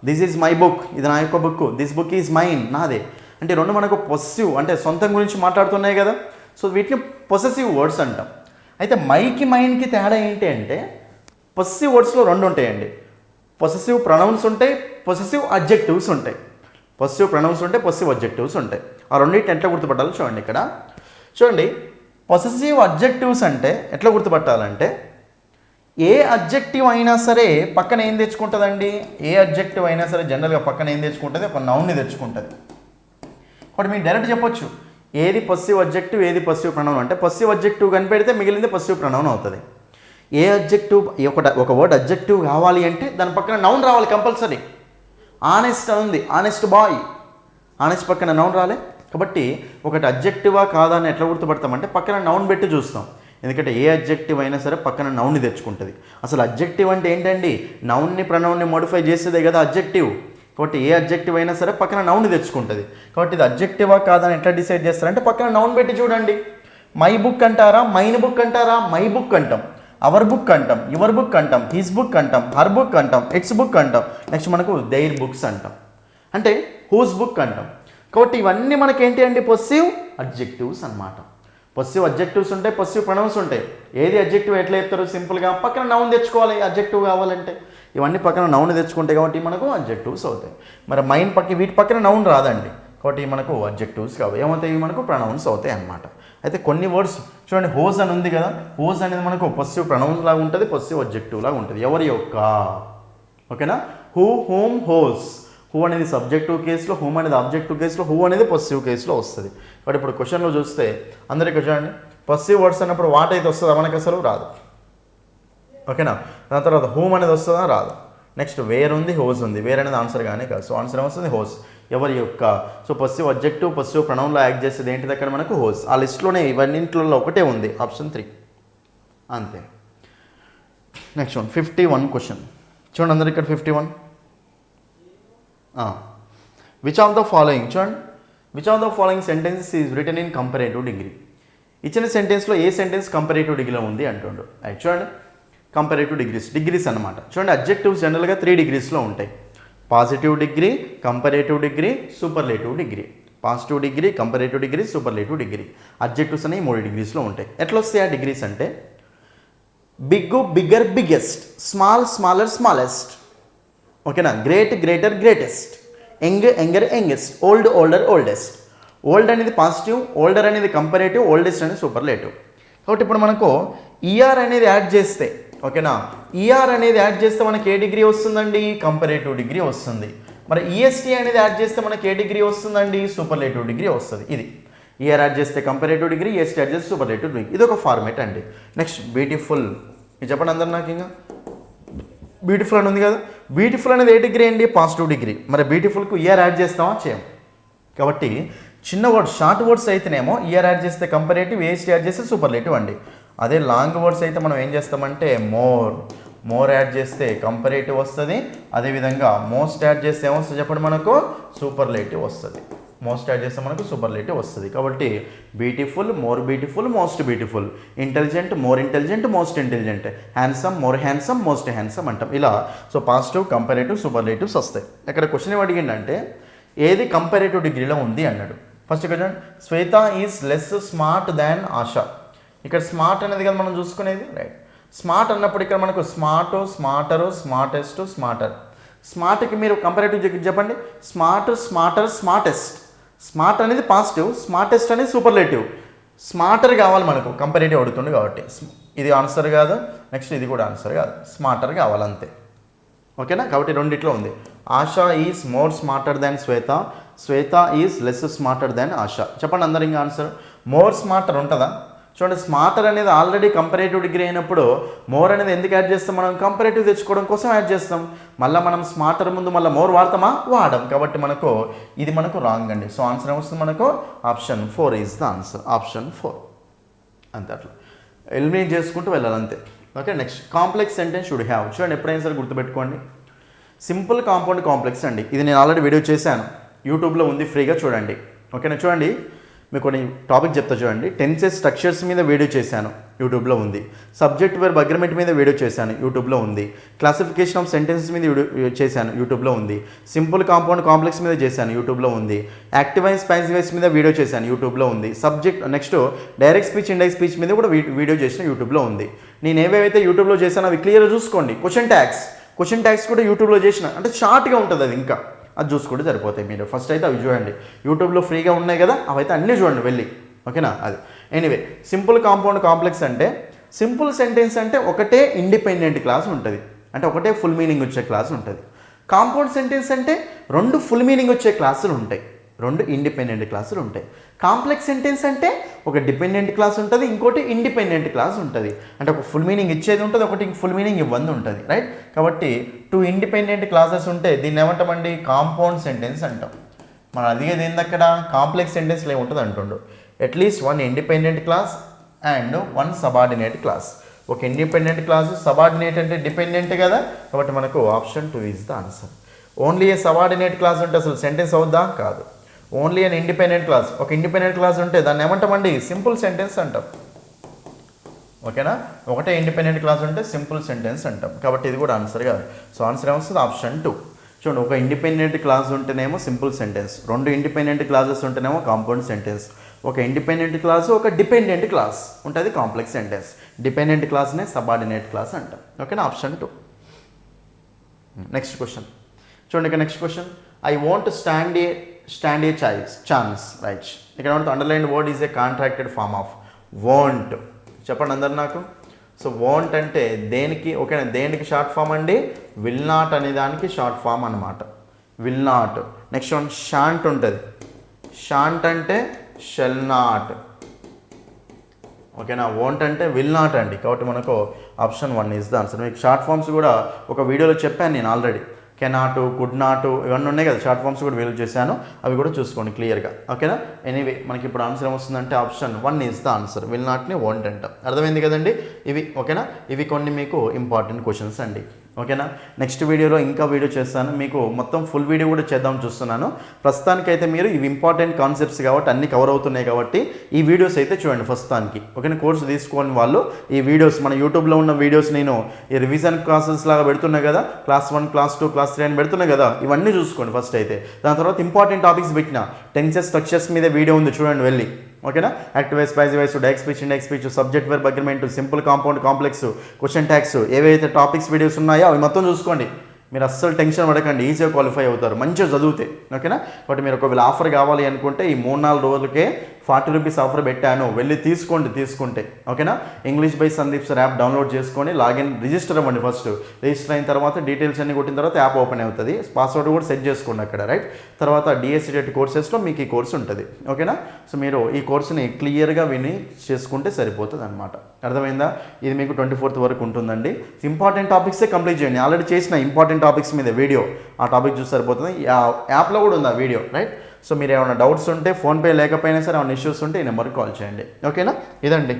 దిస్ ఈజ్ మై బుక్, ఇది నా యొక్క book. This book is mine, నాదే. అంటే రెండు మనకు పొసెసివ్ అంటే సొంతం గురించి మాట్లాడుతున్నాయి కదా. సో వీటిని పొసెసివ్ వర్డ్స్ అంటాం. అయితే మైకి, మైన్కి తేడా ఏంటి అంటే పొసెసివ్ వర్డ్స్లో 2 ఉంటాయండి. పొసెసివ్ ప్రొనౌన్స్ ఉంటాయి, పొసెసివ్ అడ్జెక్టివ్స్ ఉంటాయి. పొసెసివ్ ప్రొనౌన్స్ ఉంటాయి, పొసెసివ్ అడ్జెక్టివ్స్ ఉంటాయి. ఆ రెండింటిని ఎట్లా గుర్తుపట్టాలో చూడండి ఇక్కడ. చూడండి పొసెసివ్ అడ్జెక్టివ్స్ అంటే ఎట్లా గుర్తుపట్టాలంటే ఏ అడ్జెక్టివ్ అయినా సరే పక్కన ఏం తెచ్చుకుంటుందండి? ఏ అడ్జెక్టివ్ అయినా సరే జనరల్గా పక్కన ఏం తెచ్చుకుంటుంది? ఒక నౌన్ని తెచ్చుకుంటుంది. ఒకటి మీరు డైరెక్ట్ చెప్పొచ్చు ఏది పొసెసివ్ అడ్జెక్టివ్, ఏది పొసెసివ్ ప్రొనౌన్ అంటే పొసెసివ్ అడ్జెక్టివ్ కనిపెడితే మిగిలింది పొసెసివ్ ప్రొనౌన్ అవుతుంది. ఏ అడ్జెక్టివ్, ఒక వర్డ్ అడ్జెక్టివ్ కావాలి అంటే దాని పక్కన నౌన్ రావాలి కంపల్సరీ. ఆనెస్ట్ అని ఉంది, ఆనెస్ట్ బాయ్. ఆనెస్ట్ పక్కన నౌన్ రాలే. కాబట్టి ఒకటి అడ్జెక్టివా కాదా అని ఎట్లా గుర్తుపడతామంటే పక్కన నౌన్ పెట్టి చూస్తాం. ఎందుకంటే ఏ అడ్జెక్టివ్ అయినా సరే పక్కన నౌన్ని తెచ్చుకుంటుంది. అసలు అడ్జెక్టివ్ అంటే ఏంటండి? నౌన్ని ప్రొనౌన్ని మోడిఫై చేసేదే కదా అడ్జెక్టివ్. కాబట్టి ఏ అడ్జెక్టివ్ అయినా సరే పక్కన నౌన్ని తెచ్చుకుంటుంది. కాబట్టి ఇది అడ్జెక్టివా కాదని ఎట్లా డిసైడ్ చేస్తారంటే పక్కన నౌన్ పెట్టి చూడండి. మై బుక్ అంటారా, మైన్ బుక్ అంటారా? మై బుక్ అంటాం, అవర్ బుక్ అంటాం, యువర్ బుక్ అంటాం, హిస్ బుక్ అంటాం, హర్ బుక్ అంటాం, ఇట్స్ బుక్ అంటాం. నెక్స్ట్ మనకు దేర్ బుక్స్ అంటాం, అంటే హూస్ బుక్ అంటాం. కాబట్టి ఇవన్నీ మనకి ఏంటి అండి? పొసెసివ్ అడ్జెక్టివ్స్ అన్నమాట. పొసెసివ్ అడ్జెక్టివ్స్ ఉంటాయి, పొసెసివ్ ప్రొనౌన్స్ ఉంటాయి. ఏది అడ్జెక్టివ్ ఎట్లా చెప్తారు? సింపుల్గా పక్కన నౌన్ తెచ్చుకోవాలి అడ్జెక్టివ్ కావాలంటే. ఇవన్నీ పక్కన నౌన్ తెచ్చుకుంటాయి కాబట్టి మనకు అడ్జెక్టివ్స్ అవుతాయి. మరి మైన్ వీటి పక్కన నౌన్ రాదండి కాబట్టి మనకు అడ్జెక్టివ్స్ కావు, ఏమవుతాయి మనకు ప్రొనౌన్స్ అవుతాయి అన్నమాట. అయితే కొన్ని వర్డ్స్ చూడండి, హోజ్ అని ఉంది కదా, హోజ్ అనేది మనకు పొస్సివ్ ప్రొనౌన్స్ లాగా ఉంటుంది, పొస్సివ్ అడ్జెక్టివ్ లాగా ఉంటుంది. ఎవరి యొక్క, ఓకేనా. Who, whom, whose. హూ అనేది సబ్జెక్టివ్ కేసులో, హూమ్ అనేది ఆబ్జెక్టివ్ కేసులో, హూ అనేది పొస్సివ్ కేసులో వస్తుంది. కాబట్టి ఇప్పుడు క్వశ్చన్లో చూస్తే అందరికీ చూడండి, పొస్సివ్ వర్డ్స్ అన్నప్పుడు వాట్ అయితే వస్తుందా మనకు అసలు రాదు, ఓకేనా. దాని తర్వాత హూమ్ అనేది వస్తుందా రాదు. నెక్స్ట్ వేర్ ఉంది, హోస్ ఉంది. వేర్ అనేది ఆన్సర్ కానీ కాదు, సో ఆన్సర్ ఏమొస్తుంది హోస్, ఎవరి యొక్క. సో పొస్సివ్ అడ్జెక్టివ్ పొస్సివ్ ప్రొనౌన్లో యాక్ట్ చేసేది ఏంటి దగ్గర మనకు హోస్. ఆ లిస్ట్లోనే ఇవన్నింటిలో ఒకటే ఉంది, ఆప్షన్ 3 అంతే. నెక్స్ట్ 51 క్వశ్చన్ చూడండి అందరు ఇక్కడ 51. విచ్ ఆఫ్ ద ఫాలోయింగ్, చూడండి, which of the following sentences is return in comparative degree. ఇచ్చిన సెంటెన్స్లో ఏ సెంటెన్స్ కంపరేటివ్ డిగ్రీలో ఉంది అంటుండు. చూడండి కంపరేటివ్ డిగ్రీస్ అనమాట. చూడండి అడ్జెక్టివ్స్ జనరల్గా 3 డిగ్రీస్లో ఉంటాయి, positive degree, comparative degree, superlative degree. Positive degree, comparative degree, superlative degree. Adjectives అనేవి 3 డిగ్రీస్లో ఉంటాయి. ఎట్లా వస్తాయి ఆ డిగ్రీస్ అంటే big, bigger, biggest, small, smaller, smallest, ఓకేనా. Great, greater, greatest, young, younger, youngest, old, older, oldest. Old అనేది పాజిటివ్, ఓల్డర్ అనేది కంపరేటివ్, ఓల్డెస్ట్ అనేది సూపర్లేటివ్. కాబట్టి ఇప్పుడు మనకు ఈఆర్ అనేది యాడ్ చేస్తే, ఓకేనా, ఈఆర్ అనేది యాడ్ చేస్తే మనకి ఏ డిగ్రీ వస్తుందండి, కంపరేటివ్ డిగ్రీ వస్తుంది. మరి ఈఎస్టీ అనేది యాడ్ చేస్తే మనకి ఏ డిగ్రీ వస్తుందండి, సూపర్లేటివ్ డిగ్రీ వస్తుంది. ఇది ఈఆర్ యాడ్ చేస్తే కంపరేటివ్ డిగ్రీ, ఈఎస్టీ యాడ్ చేస్తే సూపర్లేటివ్ డిగ్రీ. ఇది ఒక ఫార్మేట్ అండి. నెక్స్ట్ బ్యూటిఫుల్, ఇది చెప్పండి అందరు నాకు. ఇంకా బ్యూటిఫుల్ అని ఉంది కదా, బ్యూటిఫుల్ అనేది ఏ డిగ్రీ అండి, పాజిటివ్ డిగ్రీ. మరి బ్యూటిఫుల్కు ఈఆర్ యాడ్ చేస్తామా చేయం. కాబట్టి చిన్న వర్డ్స్, షార్ట్ వర్డ్స్ అయితేనేమో ఈఆర్ యాడ్ చేస్తే కంపరేటివ్, ఈఎస్టీ యాడ్ చేస్తే సూపర్లేటివ్ అండి. అదే లాంగ్ వర్డ్స్ అయితే మనం ఏం చేస్తామంటే మోర్ యాడ్ చేస్తే కంపరేటివ్ వస్తుంది. అదేవిధంగా మోస్ట్ యాడ్ చేస్తే ఏమొస్తుంది చెప్పండి మనకు, సూపర్లేటివ్ వస్తుంది. మోస్ట్ యాడ్ చేస్తే మనకు సూపర్లేటివ్ వస్తుంది. కాబట్టి beautiful, more beautiful, most beautiful. Intelligent, more intelligent, most intelligent. Handsome, more handsome, most handsome అంటాం. ఇలా సో పాజిటివ్, కంపరేటివ్, సూపర్లేటివ్స్ వస్తాయి. ఇక్కడ క్వశ్చన్ ఏం అడిగిందంటే ఏది కంపరేటివ్ డిగ్రీలో ఉంది అన్నాడు. First question, Shweta is less smart than Asha. ఇక్కడ స్మార్ట్ అనేది కదా మనం చూసుకునేది, రైట్. స్మార్ట్ అన్నప్పుడు ఇక్కడ మనకు స్మార్ట్, స్మార్టరు, స్మార్టెస్ట్, స్మార్టర్. స్మార్ట్కి మీరు కంపరేటివ్ చెప్పండి, స్మార్ట్, స్మార్టర్, స్మార్టెస్ట్. స్మార్ట్ అనేది పాజిటివ్, స్మార్టెస్ట్ అనేది సూపర్లేటివ్. స్మార్టర్ కావాలి మనకు, కంపరేటివ్ అడుగుతుంది కాబట్టి. ఇది ఆన్సర్ కాదు, నెక్స్ట్ ఇది కూడా ఆన్సర్ కాదు, స్మార్టర్ కావాలి అంతే, ఓకేనా. కాబట్టి రెండిట్లో ఉంది. ASHA is more smarter than Shweta, Shweta is less smarter దాన్ ఆశా. చెప్పండి అందరు ఇంకా ఆన్సర్. మోర్ స్మార్టర్ ఉంటుందా, చూడండి. స్మార్టర్ అనేది ఆల్రెడీ కంపరేటివ్ డిగ్రీ అయినప్పుడు మోర్ అనేది ఎందుకు యాడ్ చేస్తాం, మనం కంపరేటివ్ తెచ్చుకోవడం కోసం యాడ్ చేస్తాం. మళ్ళీ మనం స్మార్టర్ ముందు మళ్ళీ మోర్ వాడతామా, వాడడం. కాబట్టి మనకు ఇది మనకు రాంగ్ అండి. సో ఆన్సర్ ఏమొస్తుంది మనకు, option 4 is the answer, option 4 అంతే. అట్లా ఎలిమినేట్ చేసుకుంటూ వెళ్ళాలి అంతే, okay. Next complex sentence should have. చూడండి ఎప్పుడైనా సరే గుర్తుపెట్టుకోండి, సింపుల్, కాంపౌండ్, కాంప్లెక్స్ అండి. ఇది నేను ఆల్రెడీ వీడియో చేశాను, యూట్యూబ్లో ఉంది, ఫ్రీగా చూడండి, ఓకేనా. చూడండి మీకు కొన్ని టాపిక్ చెప్తా చూడండి. టెన్సెస్ స్ట్రక్చర్స్ మీద వీడియో చేశాను, యూట్యూబ్లో ఉంది. సబ్జెక్ట్ వర్బ్ అగ్రిమెంట్ మీద వీడియో చేశాను, యూట్యూబ్లో ఉంది. క్లాసిఫికేషన్ ఆఫ్ సెంటెన్సెస్ మీద వీడియో చేశాను, యూట్యూబ్లో ఉంది. సింపుల్, కాంపౌండ్, కాంప్లెక్స్ మీద చేశాను, యూట్యూబ్లో ఉంది. యాక్టివ్ అండ్ పాసివ్ వాయిస్ మీద వీడియో చేశాను, యూట్యూబ్లో ఉంది. Subject next direct speech, indirect speech మీద కూడా వీడియో చేసిన, యూట్యూబ్లో ఉంది. నేను ఏవేవైతే యూట్యూబ్లో చేశానో అవి క్లియర్గా చూసుకోండి. క్వశ్చన్ ట్యాగ్స్ కూడా యూట్యూబ్లో చేసిన, అంటే షార్ట్గా ఉంటుంది అది, ఇంకా అది చూసుకుంటే సరిపోతాయి. మీరు ఫస్ట్ అయితే అవి చూడండి, యూట్యూబ్లో ఫ్రీగా ఉన్నాయి కదా, అవైతే అన్నీ చూడండి వెళ్ళి, ఓకేనా. అది ఎనీవే, సింపుల్, కాంపౌండ్, కాంప్లెక్స్ అంటే సింపుల్ సెంటెన్స్ అంటే ఒకటే ఇండిపెండెంట్ క్లాస్ ఉంటుంది, అంటే ఒకటే ఫుల్ మీనింగ్ వచ్చే క్లాస్ ఉంటుంది. కాంపౌండ్ సెంటెన్స్ అంటే 2 ఫుల్ మీనింగ్ వచ్చే క్లాసులు ఉంటాయి, 2 ఇండిపెండెంట్ క్లాసులు ఉంటాయి. కాంప్లెక్స్ సెంటెన్స్ అంటే ఒక డిపెండెంట్ క్లాస్ ఉంటుంది, ఇంకోటి ఇండిపెండెంట్ క్లాస్ ఉంటుంది. అంటే ఒక ఫుల్ మీనింగ్ ఇచ్చేది ఉంటుంది, ఒకటి ఫుల్ మీనింగ్ ఇవ్వంది ఉంటుంది, రైట్. కాబట్టి 2 ఇండిపెండెంట్ క్లాసెస్ ఉంటే దీన్ని ఏమంటామండి, కాంపౌండ్ సెంటెన్స్ అంటాం. మనం అదిగేది ఏందక్కడ, కాంప్లెక్స్ సెంటెన్స్లో ఏముంటుంది అంటుండు, at least 1 independent class and 1 subordinate class. ఒక ఇండిపెండెంట్ క్లాస్, సబార్డినేట్ అంటే డిపెండెంట్ కదా, కాబట్టి మనకు option 2 is the answer. Only A subordinate class ఉంటే అసలు సెంటెన్స్ అవుద్దా, కాదు. ఓన్లీ అన్ ఇండిపెండెంట్ క్లాస్, ఒక ఇండిపెండెంట్ క్లాస్ ఉంటే దాన్ని ఏమంటామండి, సింపుల్ సెంటెన్స్ అంటాం, ఓకేనా. ఒకటే ఇండిపెండెంట్ క్లాస్ ఉంటే సింపుల్ సెంటెన్స్ అంటాం. కాబట్టి ఇది కూడా ఆన్సర్ కాదు. సో ఆన్సర్ ఏమొస్తుంది, ఆప్షన్ 2. చూడండి, ఒక ఇండిపెండెంట్ క్లాస్ ఉంటేనేమో సింపుల్ సెంటెన్స్, 2 ఇండిపెండెంట్ క్లాసెస్ ఉంటేనేమో కాంపౌండ్ సెంటెన్స్, ఒక ఇండిపెండెంట్ క్లాసు, ఒక డిపెండెంట్ క్లాస్ ఉంటుంది కాంప్లెక్స్ సెంటెన్స్. డిపెండెంట్ క్లాస్నే సబార్డినేట్ క్లాస్ అంటాం, ఓకేనా. ఆప్షన్ 2. నెక్స్ట్ క్వశ్చన్ చూడండి. ఇక next question, I won't stand a chance right. ఇక్కడ underline word is a contracted form of won't. చెప్పండి అందరు నాకు. సో వాంట్ అంటే దేనికి, ఓకేనా, దేనికి షార్ట్ ఫామ్ అండి, విల్ నాట్ అనే దానికి షార్ట్ ఫామ్ అనమాట, will not. Next one shan't ఉంటుంది, షాంట్ అంటే షెల్ నాట్, ఓకేనా. వాంట్ అంటే విల్ నాట్ అండి, కాబట్టి మనకు ఆప్షన్ 1 ఈజ్ ద ఆన్సర్. మీకు షార్ట్ ఫామ్స్ కూడా ఒక వీడియోలో చెప్పాను నేను ఆల్రెడీ, కెనాట్, కుడ్ నాట్ ఇవన్నీ ఉన్నాయి కదా, షార్ట్ ఫామ్స్ కూడా వీడియో చేశాను, అవి కూడా చూసుకోండి క్లియర్గా, ఓకేనా. ఎనీవే మనకి ఇప్పుడు ఆన్సర్ ఏమొస్తుందంటే option 1 is the answer. Will నాట్ని వాంట్ అంటాం. అర్థమైంది కదండి. ఇవి ఓకేనా, ఇవి కొన్ని మీకు ఇంపార్టెంట్ క్వశ్చన్స్ అండి, ఓకేనా. నెక్స్ట్ వీడియోలో ఇంకా వీడియో చేస్తాను, మీకు మొత్తం ఫుల్ వీడియో కూడా చేద్దాం చూస్తున్నాను. ప్రస్తుతానికైతే మీరు ఇవి ఇంపార్టెంట్ కాన్సెప్ట్స్ కాబట్టి అన్ని కవర్ అవుతున్నాయి కాబట్టి ఈ వీడియోస్ అయితే చూడండి ప్రస్తుతానికి, ఓకేనా. కోర్సు తీసుకోని వాళ్ళు ఈ వీడియోస్, మన యూట్యూబ్లో ఉన్న వీడియోస్ నేను ఈ రివిజన్ క్లాసెస్ లాగా పెడుతున్నా కదా, క్లాస్ 1, క్లాస్ 2, క్లాస్ 3 అని పెడుతున్నా కదా, ఇవన్నీ చూసుకోండి ఫస్ట్ అయితే. దాని తర్వాత ఇంపార్టెంట్ టాపిక్స్ పెట్టిన టెన్సెస్, స్ట్రక్చర్స్ మీద వీడియో ఉంది చూడండి వెళ్ళి, ఓకేనా. Active voice, passive voice, direct speech, indirect speech, subject verb agreement, simple, compound, complex, question tags, ఏవైతే టాపిక్స్ వీడియోస్ ఉన్నాయో అవి మొత్తం చూసుకోండి. మీరు అస్సలు టెన్షన్ పడకండి, ఈజీగా క్వాలిఫై అవుతారు మంచిగా చదివితే, ఓకేనా. కాబట్టి మీరు ఒకవేళ ఆఫర్ కావాలి అనుకుంటే ఈ 3-4 రోజులకే 40 రూపీస్ ఆఫర్ పెట్టాను, వెళ్ళి తీసుకుంటే, ఓకేనా. English by Sandeep sir app download చేసుకొని లాగిన్ రిజిస్టర్ అవ్వండి. ఫస్ట్ రిజిస్టర్ అయిన తర్వాత డీటెయిల్స్ అన్ని కొట్టిన తర్వాత యాప్ ఓపెన్ అవుతుంది, పాస్వర్డ్ కూడా సెట్ చేసుకోండి అక్కడ, రైట్. తర్వాత డిఎస్సి కోర్సెస్లో మీకు ఈ కోర్సు ఉంటుంది, ఓకేనా. సో మీరు ఈ కోర్సుని క్లియర్గా విని చేసుకుంటే సరిపోతుంది అనమాట. అర్థమైందా. ఇది మీకు 24th వరకు ఉంటుందండి. ఇంపార్టెంట్ టాపిక్సే కంప్లీట్ చేయండి. ఆల్రెడీ చేసిన ఇంపార్టెంట్ టాపిక్స్ మీద వీడియో, ఆ టాపిక్ చూసి సరిపోతుంది. యాప్లో కూడా ఉంది ఆ వీడియో, రైట్. సో మీరు ఏమైనా డౌట్స్ ఉంటే, ఫోన్పే లేకపోయినా సరే ఏమైనా ఇష్యూస్ ఉంటే ఈ నెంబర్కి కాల్ చేయండి, ఓకేనా. ఇదండి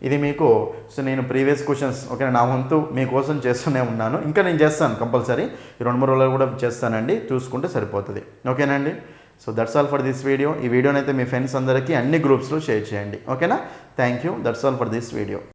ఇది మీకు. సో నేను ప్రీవియస్ క్వశ్చన్స్, ఓకేనా, నా వంతు మీకోసం చేస్తూనే ఉన్నాను, ఇంకా నేను చేస్తాను కంపల్సరీ, ఈ 2-3 రోజులు కూడా చేస్తానండి, చూసుకుంటే సరిపోతుంది, ఓకేనండి. So that's all for this video. ఈ వీడియోనైతే మీ ఫ్రెండ్స్ అందరికీ అన్ని గ్రూప్స్లో షేర్ చేయండి, ఓకేనా. Thank you. That's all for this video.